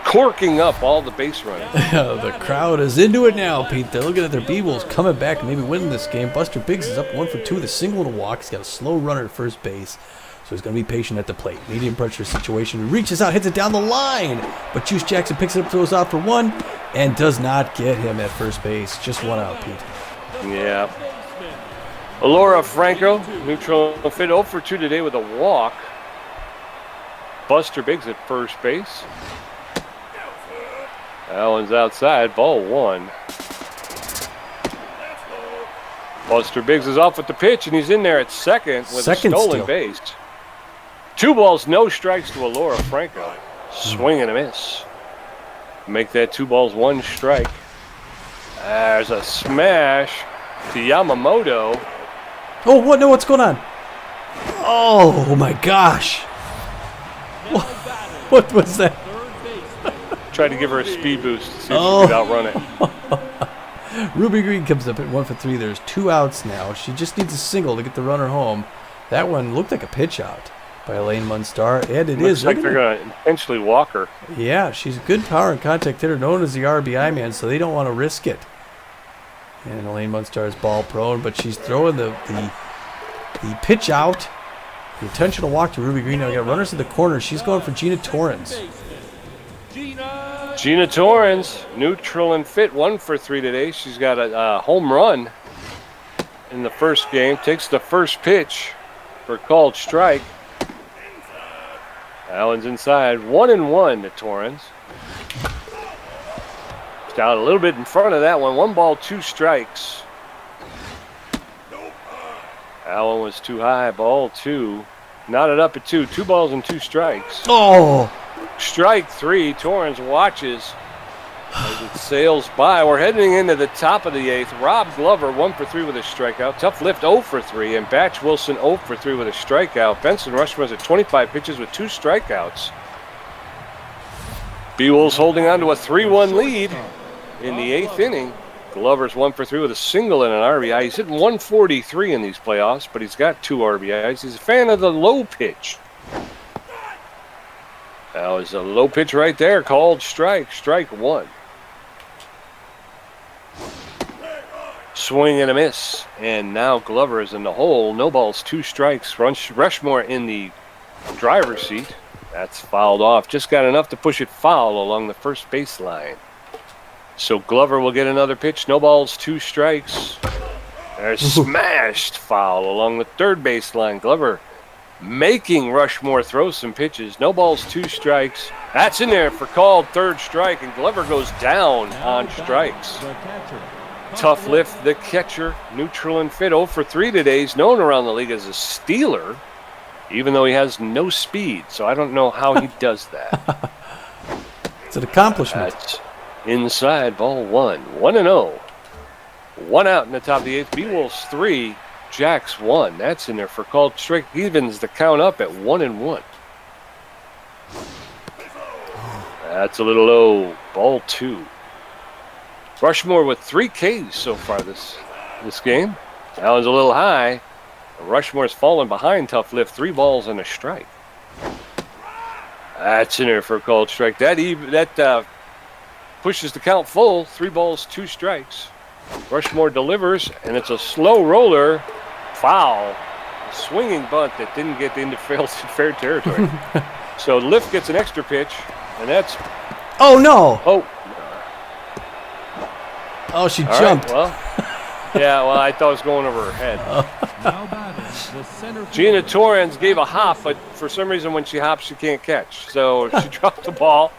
corking up all the base running. The crowd is into it now, Pete. They're looking at their Beewolves coming back and maybe winning this game. Buster Biggs is up 1 for 2 with a single and a walk. He's got a slow runner at first base, so he's going to be patient at the plate. Medium pressure situation. He reaches out, hits it down the line, but Juice Jackson picks it up, throws out for 1, and does not get him at first base. Just 1 out, Pete. Yeah. Alora Franco, neutral fit, 0 for 2 today with a walk. Buster Biggs at first base. That one's outside, ball 1. Buster Biggs is off with the pitch, and he's in there at second with a stolen base. 2 balls, no strikes to Alora Franco. Swing and a miss. Make that 2 balls, 1 strike. There's a smash to Yamamoto. Oh, what? No, what's going on? Oh, my gosh. What was that? Tried to give her a speed boost to see if she could outrun it. Ruby Green comes up at 1 for 3. There's 2 outs now. She just needs a single to get the runner home. That one looked like a pitch out by Elaine Munstar, and it is. Looks like they're going to intentionally walk her. Yeah, she's a good power and contact hitter, known as the RBI man, so they don't want to risk it. And Elaine Munstar is ball prone, but she's throwing the pitch out. The intentional walk to Ruby Green. Now we got runners in the corner. She's going for Gina Torrens. Gina Torrens, neutral and fit, 1 for 3 today. She's got a home run in the first game. Takes the first pitch for called strike. That one's inside. 1-1 to Torrens. Down a little bit in front of that one. 1 ball, 2 strikes. That one was too high. Ball 2. Knotted up at 2. 2 balls and 2 strikes. Oh! Strike 3. Torrens watches as it sails by. We're heading into the top of the 8th. Rob Glover, 1 for 3 with a strikeout. Tough Lift, 0 for 3. And Batch Wilson, 0 for 3 with a strikeout. Benson Rushmore's at 25 pitches with 2 strikeouts. Beewolves holding on to a 3-1 lead in the 8th inning. Glover's 1 for 3 with a single and an RBI. He's hitting 143 in these playoffs, but he's got 2 RBIs. He's a fan of the low pitch. That was a low pitch right there, called strike. Strike 1. Swing and a miss. And now Glover is in the hole. No balls, 2 strikes. Rushmore in the driver's seat. That's fouled off. Just got enough to push it foul along the first baseline. So Glover will get another pitch. No balls, 2 strikes. There's smashed foul along the third baseline. Glover making Rushmore throw some pitches. No balls, 2 strikes. That's in there for called third strike, and Glover goes down on strikes. Tough Lift, the catcher, neutral and fit, 0 for 3 today. He's known around the league as a stealer, even though he has no speed. So I don't know how he does that. It's an accomplishment. That's inside, ball 1. 1-0. 1 out in the top of the 8th. Beewolves 3, Jacks 1. That's in there for called strike. Evens the count up at 1-1. That's a little low. Ball 2. Rushmore with 3 Ks so far this game. That one's a little high. Rushmore's fallen behind Tough Lift. 3 balls and a strike. That's in there for a called strike. That pushes the count full. 3 balls, 2 strikes. Rushmore delivers, and it's a slow roller. Foul. A swinging bunt that didn't get into fair territory. So Lift gets an extra pitch, and that's... Oh, no. Oh. Oh, she jumped. Right, well, Yeah, well, I thought it was going over her head. Now batting the center Gina fielder. Torrens gave a hop, but for some reason when she hops, she can't catch. So she dropped the ball,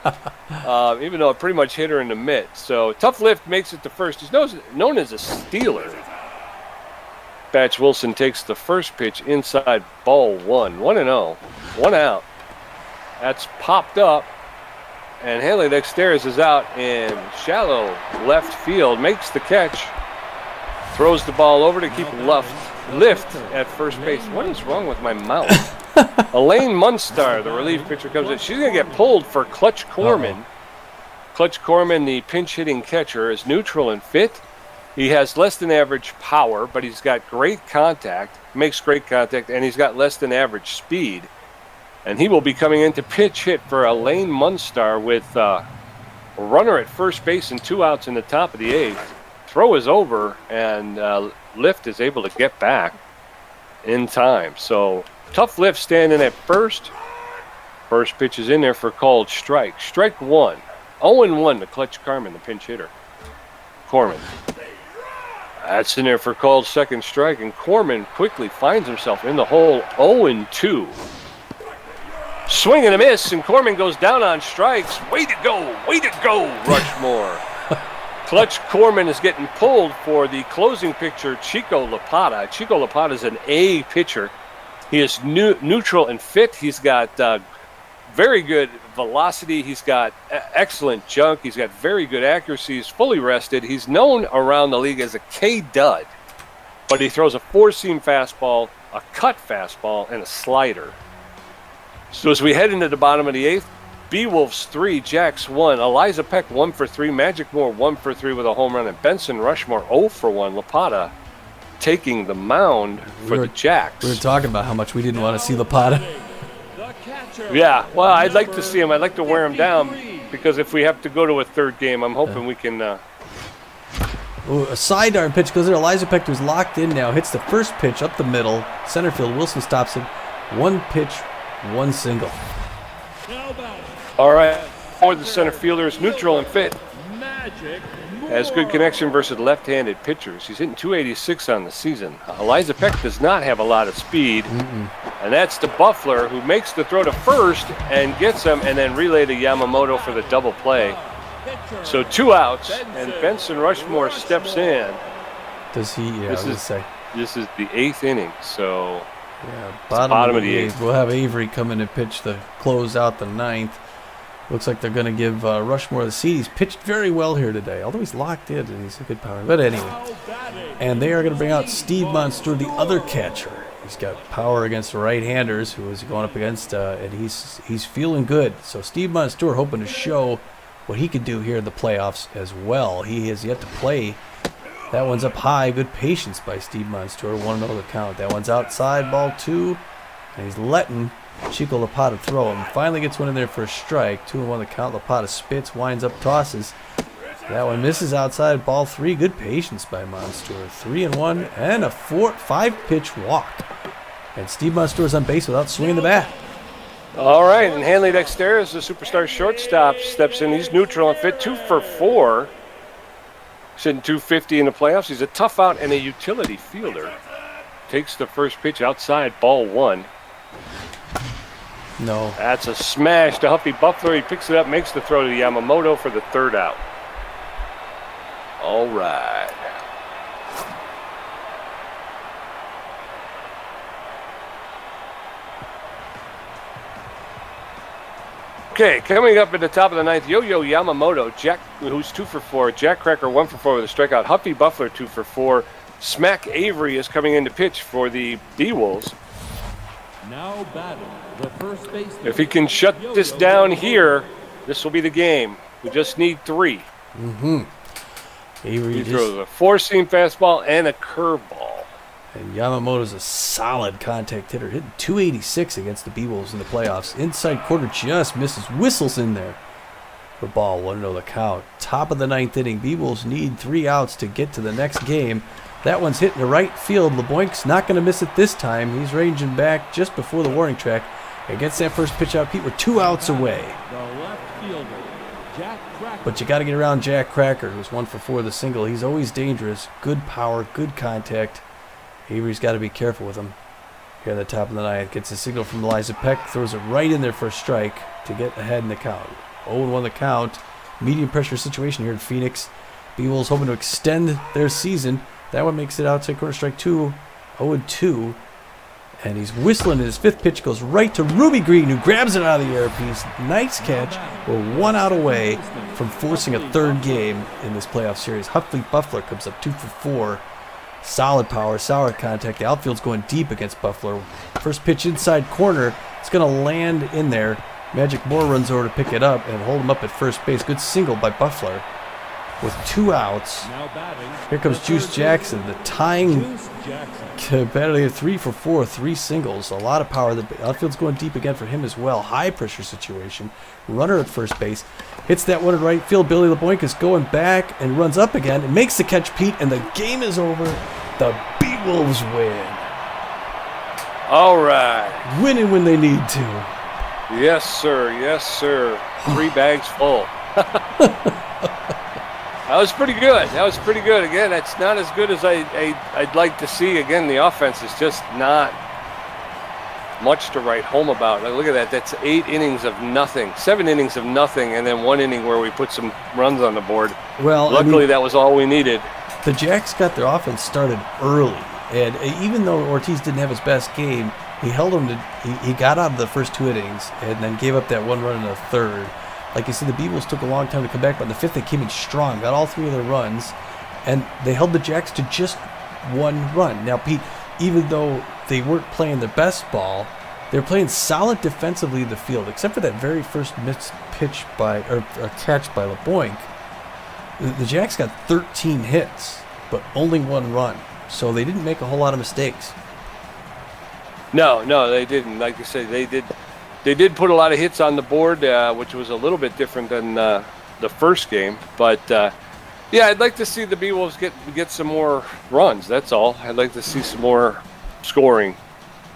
even though it pretty much hit her in the mitt. So Tough Lift makes it to first. He's known as a stealer. Batch Wilson takes the first pitch inside ball 1. 1-0. 1 out. That's popped up. And Hanley Dexteris is out in shallow left field. Makes the catch. Throws the ball over to keep lift at first base. What is wrong with my mouth? Elaine Munstar, the relief pitcher, comes in. She's going to get pulled for Clutch Corman. Clutch Corman, the pinch-hitting catcher, is neutral and fit. He has less than average power, but he's got great contact, makes great contact, and he's got less than average speed. And he will be coming in to pitch hit for Elaine Munstar with a runner at first base and 2 outs in the top of the 8th. Throw is over, and Lift is able to get back in time. So Tough Lift standing at first. First pitch is in there for called strike. Strike 1. 0-1 to Clutch Corman, the pinch hitter. Corman. That's in there for called second strike, and Corman quickly finds himself in the hole. 0-2. Swing and a miss, and Corman goes down on strikes. Way to go, Rushmore. Clutch Corman is getting pulled for the closing pitcher, Chico Lapata. Chico Lapata is an A pitcher. He is neutral and fit. He's got very good velocity. He's got excellent junk. He's got very good accuracy. He's fully rested. He's known around the league as a K-Dud, but he throws a 4-seam fastball, a cut fastball, and a slider. So as we head into the bottom of the 8th, Beewolves 3, Jacks 1, Eliza Peck 1 for 3, Magic Moore 1 for 3 with a home run, and Benson Rushmore 0 for 1. Lapata taking the mound for the Jacks. We were talking about how much we didn't want to see Lapata. Yeah, well, I'd like to see him. I'd like to wear him down, because if we have to go to a third game, I'm hoping we can... Ooh, a sidearm pitch goes there. Eliza Peck, who's locked in now, hits the first pitch up the middle. Center field, Wilson stops him. 1 pitch, 1 single. All right, for the center fielder is neutral and fit. Has good connection versus left-handed pitchers. He's hitting 286 on the season. Eliza Peck does not have a lot of speed. And that's the Buffler, who makes the throw to first and gets him, and then relay to Yamamoto for the double play. So 2 outs, and Benson Rushmore steps in. Does he? Yeah, this is the 8th inning, so yeah, bottom of the 8th. We'll have Avery come in and pitch to close out the 9th. Looks like they're going to give Rushmore the seat. He's pitched very well here today, although he's locked in and he's a good power. But anyway, and they are going to bring out Steve Monster, the other catcher. He's got power against the right-handers, who is going up against, and he's feeling good. So Steve Monster hoping to show what he could do here in the playoffs as well. He has yet to play. That one's up high. Good patience by Steve Monster. 1-0 the count. That one's outside, ball 2, and he's letting Chico Lapata throw him. Finally gets one in there for a strike. 2-1 the count. Lapata spits, winds up, tosses. That one misses outside, ball 3. Good patience by Monster. 3-1 and a 5-pitch walk. And Steve Monster is on base without swinging the bat. All right, and Hanley Dexteris, the superstar shortstop, steps in. He's neutral and fit, 2 for 4. He's hitting 250 in the playoffs. He's a tough out and a utility fielder. Takes the first pitch outside, ball 1. No. That's a smash to Huffy Buffler. He picks it up, makes the throw to Yamamoto for the 3rd out. All right. Okay, coming up at the top of the 9th, Yo-Yo Yamamoto, Jack, who's 2 for 4. Jack Cracker 1 for 4 with a strikeout. Huffy Buffler 2 for 4. Smack Avery is coming in to pitch for the Beewolves. Now batting the first baseman. If he can shut this down here, this will be the game. We just need 3. Avery He throws a 4-seam fastball and a curveball. And Yamamoto's a solid contact hitter, hitting 286 against the Beewolves in the playoffs. Inside quarter just misses, whistles in there for ball. 1-0 the count. Top of the 9th inning. Beewolves need 3 outs to get to the next game. That one's hitting the right field. LeBoink's not going to miss it this time. He's ranging back just before the warning track. And gets that first pitch out. Pete, we're 2 outs away. The left fielder, Jack Cracker. But you got to get around Jack Cracker, who's 1 for 4 with a single. He's always dangerous. Good power, good contact. Avery's got to be careful with him. Here at the top of the ninth, gets a signal from Eliza Peck, throws it right in there for a strike to get ahead in the count. 0-1 the count. Medium pressure situation here in Phoenix. Beewolves hoping to extend their season. That one makes it outside corner strike 2. 0-2. And he's whistling, and his 5th pitch goes right to Ruby Green, who grabs it out of the airpiece. Nice catch. We're 1 out away from forcing a 3rd game in this playoff series. Huffley Buffler comes up 2 for 4. Solid power, solid contact. The outfield's going deep against Buffalo. First pitch inside corner. It's going to land in there. Magic Moore runs over to pick it up and hold him up at first base. Good single by Buffalo with 2 outs. Now batting. Here comes Juice Jackson, the tying Juice Jackson. batter. 3 for 4, 3 singles. A lot of power. The outfield's going deep again for him as well. High pressure situation. Runner at first base. Hits that one in right field. Billy LeBoink is going back and runs up again and makes the catch, Pete, and the game is over. The Beewolves win. All right. Winning when they need to. Yes, sir. Yes, sir. 3 bags full. That was pretty good. That was pretty good. Again, that's not as good as I'd like to see. Again, the offense is just not much to write home about. Like, look at that. That's 8 innings of nothing. 7 innings of nothing, and then 1 inning where we put some runs on the board. Well, luckily, that was all we needed. The Jacks got their offense started early, and even though Ortiz didn't have his best game, he held him to. He got out of the first 2 innings and then gave up that 1 run in the 3rd. Like you said, the Beewolves took a long time to come back, but in the 5th they came in strong, got all 3 of their runs, and they held the Jacks to just 1 run. Now, Pete, even though they weren't playing their best ball, they were playing solid defensively in the field, except for that very first missed pitch or catch by LeBoink. The Jacks got 13 hits, but only 1 run, so they didn't make a whole lot of mistakes. No, they didn't. Like you said, they did put a lot of hits on the board, which was a little bit different than the first game. But, yeah, I'd like to see the Beewolves get some more runs. That's all. I'd like to see some more scoring.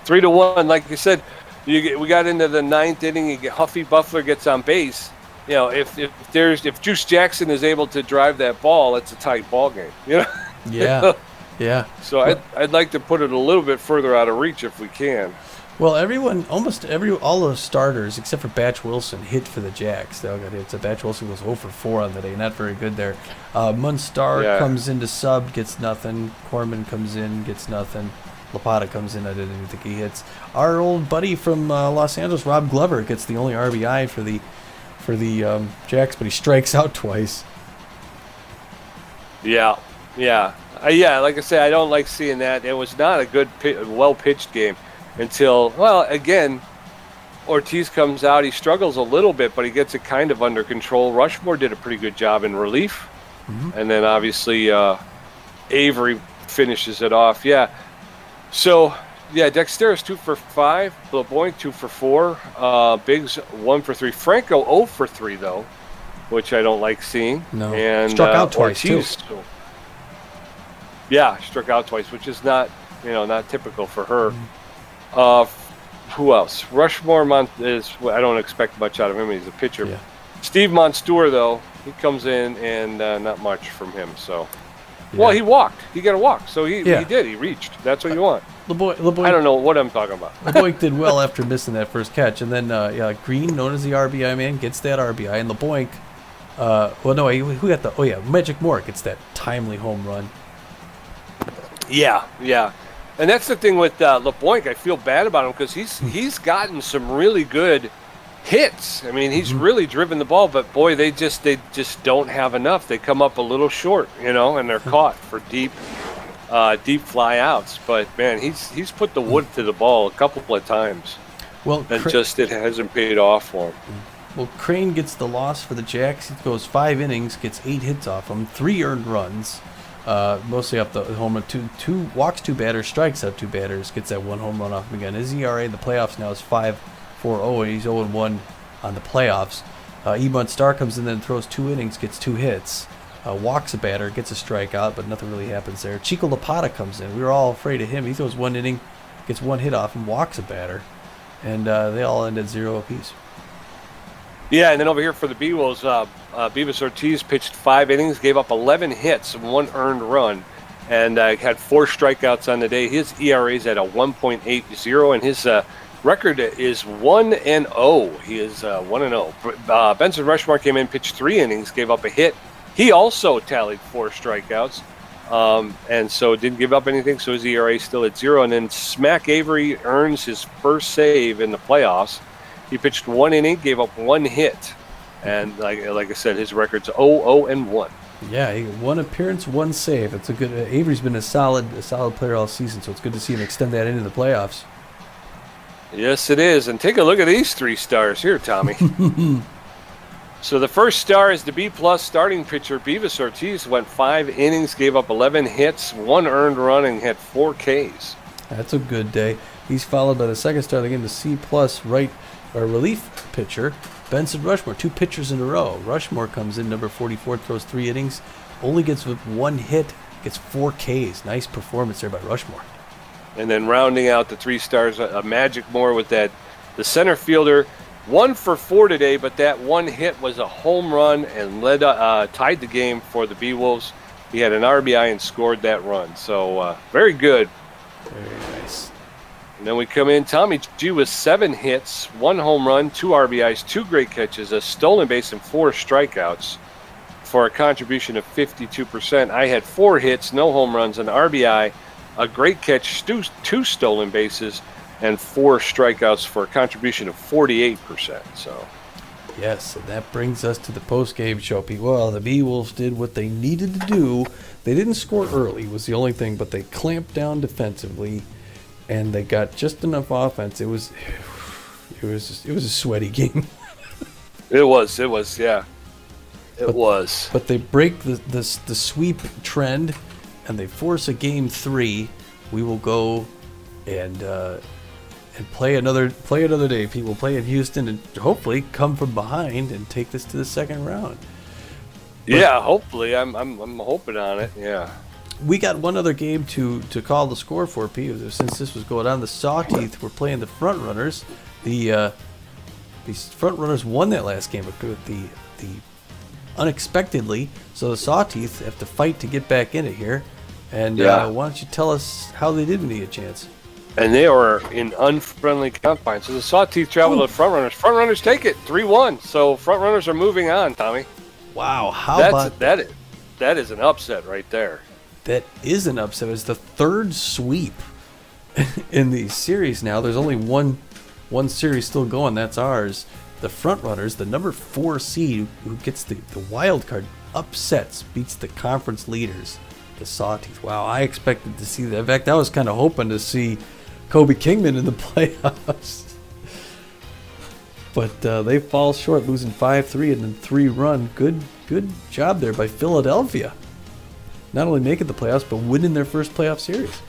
3-1, like you said, we got into the 9th inning. Huffy Buffler gets on base. You know, if Juice Jackson is able to drive that ball, it's a tight ball game. You know? Yeah, yeah. So I'd like to put it a little bit further out of reach if we can. Well, all the starters except for Batch Wilson hit for the Jacks. They all got hits. Batch Wilson was 0 for 4 on the day, not very good there. Munstar comes in to sub, gets nothing. Corman comes in, gets nothing. Lapata comes in, I didn't even think he hits. Our old buddy from Los Angeles, Rob Glover, gets the only RBI for the Jacks, but he strikes out twice. Yeah. Like I said, I don't like seeing that. It was not a good, well-pitched game. Until, well, again, Ortiz comes out. He struggles a little bit, but he gets it kind of under control. Rushmore did a pretty good job in relief. Mm-hmm. And then, obviously, Avery finishes it off. Yeah. So, yeah, Dexter's 2 for 5. LeBoink 2 for 4. Biggs 1 for 3. Franco 0 for 3, though, which I don't like seeing. No. And struck out twice, Ortiz, too. Yeah, struck out twice, which is not typical for her. Mm-hmm. Who else? Rushmore I don't expect much out of him. He's a pitcher. Yeah. Steve Monstour, though, he comes in and not much from him. So, yeah. Well, he walked. He got a walk. So he did. He reached. That's what you want. LeBoink, I don't know what I'm talking about. LeBoink did well after missing that first catch, and then Green, known as the RBI man, gets that RBI, and LeBoink. Who got the? Magic Moore gets that timely home run. Yeah. And that's the thing with LeBoink. I feel bad about him because he's gotten some really good hits. I mean, he's really driven the ball, but boy, they just don't have enough. They come up a little short, and they're caught for deep fly outs. But man, he's put the wood to the ball a couple of times. Well, and it hasn't paid off for him. Well, Crane gets the loss for the Jacks. He goes 5 innings, gets 8 hits off him, 3 earned runs. Mostly up the home run, 2 walks 2 batters, strikes out 2 batters, gets that 1 home run off him again. His ERA in the playoffs now is 5.40, and he's 0-1 on the playoffs. Ebon Starr comes in and throws 2 innings, gets 2 hits, walks a batter, gets a strikeout, but nothing really happens there. Chico Lapata comes in. We were all afraid of him. He throws 1 inning, gets 1 hit off him, walks a batter, and they all end at 0 apiece. Yeah, and then over here for the Beewolves, Beavis Ortiz pitched 5 innings, gave up 11 hits, 1 earned run, and had 4 strikeouts on the day. His ERA is at a 1.80, and his record is 1-0. He is 1-0. Benson Rushmore came in, pitched 3 innings, gave up a hit. He also tallied 4 strikeouts, and so didn't give up anything. So his ERA is still at 0. And then Smack Avery earns his first save in the playoffs. He pitched 1 inning, gave up 1 hit, and like I said, his record's 0-1. Yeah, 1 appearance, 1 save. It's a good. Avery's been a solid player all season, so it's good to see him extend that into the playoffs. Yes, it is. And take a look at these 3 stars here, Tommy. So the first star is the B-plus starting pitcher, Beavis Ortiz. Went 5 innings, gave up 11 hits, 1 earned run, and had 4 Ks. That's a good day. He's followed by the second star of the game, the C-plus relief pitcher, Benson Rushmore. 2 pitchers in a row. Rushmore comes in, number 44, throws 3 innings, only gets 1 hit, gets 4 Ks. Nice performance there by Rushmore. And then rounding out the 3 stars, Magic Moore with the center fielder. 1 for 4 today, but that 1 hit was a home run and tied the game for the Beewolves. He had an RBI and scored that run. So very good. Very nice. And then we come in, Tommy G with 7 hits, 1 home run, 2 RBIs, 2 great catches, a stolen base, and 4 strikeouts for a contribution of 52%. I had 4 hits, no home runs, an RBI, a great catch, 2 stolen bases, and 4 strikeouts for a contribution of 48%. So, yes, and that brings us to the post-game show. Well, the Beewolves did what they needed to do. They didn't score early, was the only thing, but they clamped down defensively, and they got just enough offense. It was a sweaty game. It was, yeah. It was. But they break the sweep trend, and they force a game 3. We will go and play another day. People play in Houston and hopefully come from behind and take this to the second round. Yeah, hopefully. I'm hoping on it. Yeah. We got one other game to call the score for, P. Since this was going on, the Sawteeth were playing the Front Runners. The Front Runners won that last game, but the unexpectedly, so the Sawteeth have to fight to get back into here. And why don't you tell us how they did need a chance? And they are in unfriendly confines. So the Sawteeth travel to the Front Runners. Front Runners take it 3-1. So Front Runners are moving on, Tommy. Wow, how about that? That is an upset right there. That is an upset. It's the 3rd sweep in the series now. There's only one series still going. That's ours. The Front Runners, the number 4 seed who gets the wild card, beats the conference leaders, the Sawteeth. Wow, I expected to see that. In fact, I was kind of hoping to see Kobe Kingman in the playoffs. But they fall short, losing 5-3 and then 3-run. Good job there by Philadelphia. Not only making the playoffs, but winning their first playoff series.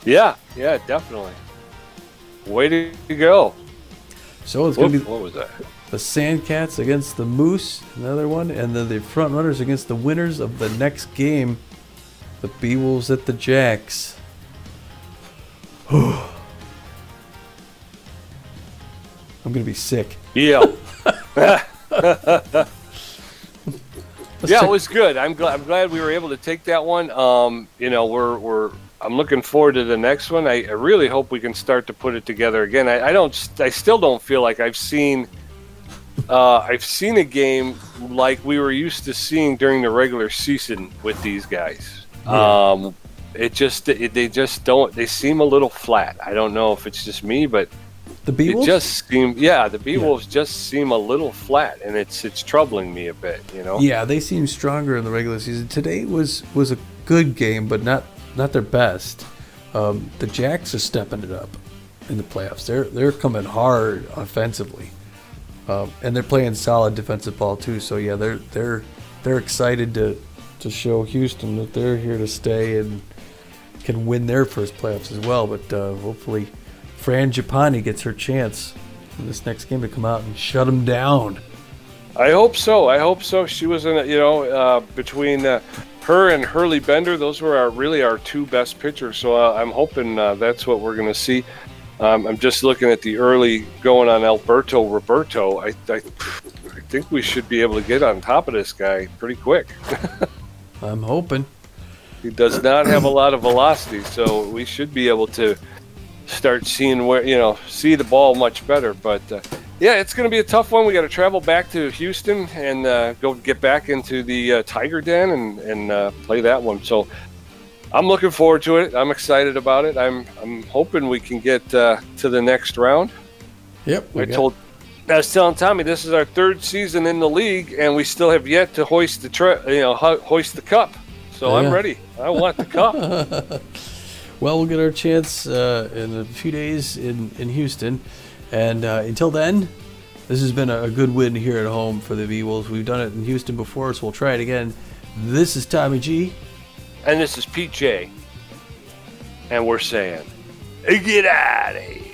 Yeah, definitely. Way to go. So it's going to be what was that? The Sandcats against the Moose, another one, and then the Front Runners against the winners of the next game, the Beewolves at the Jacks. I'm going to be sick. Yeah. Yeah, it was good. I'm glad we were able to take that one. I'm looking forward to the next one. I really hope we can start to put it together again. I still don't feel like I've seen a game like we were used to seeing during the regular season with these guys. Yeah. They just don't. They seem a little flat. I don't know if it's just me, but the Beewolves the Beewolves just seem a little flat, and it's troubling me a bit. Yeah, they seem stronger in the regular season. Today was a good game, but not their best. The Jacks are stepping it up in the playoffs. They're coming hard offensively, and they're playing solid defensive ball too. So yeah, they're excited to show Houston that they're here to stay and can win their first playoffs as well. But hopefully, Fran Giapani gets her chance in this next game to come out and shut them down. I hope so. She was between her and Hurley Bender, those were really our 2 best pitchers. So I'm hoping that's what we're going to see. I'm just looking at the early going on Alberto Roberto. I think we should be able to get on top of this guy pretty quick. I'm hoping. He does not have a lot of velocity, so we should be able to start seeing see the ball much better. But yeah, it's going to be a tough one. We got to travel back to Houston and go get back into the Tiger Den and play that one. So I'm looking forward to it. I'm excited about it. I'm hoping we can get to the next round. Yep. I was telling Tommy this is our third season in the league, and we still have yet to hoist the cup. So I'm ready. I want the cup. Well, we'll get our chance in a few days in Houston. And until then, this has been a good win here at home for the Beewolves. We've done it in Houston before, so we'll try it again. This is Tommy G. And this is Pete J. And we're saying, get out of here.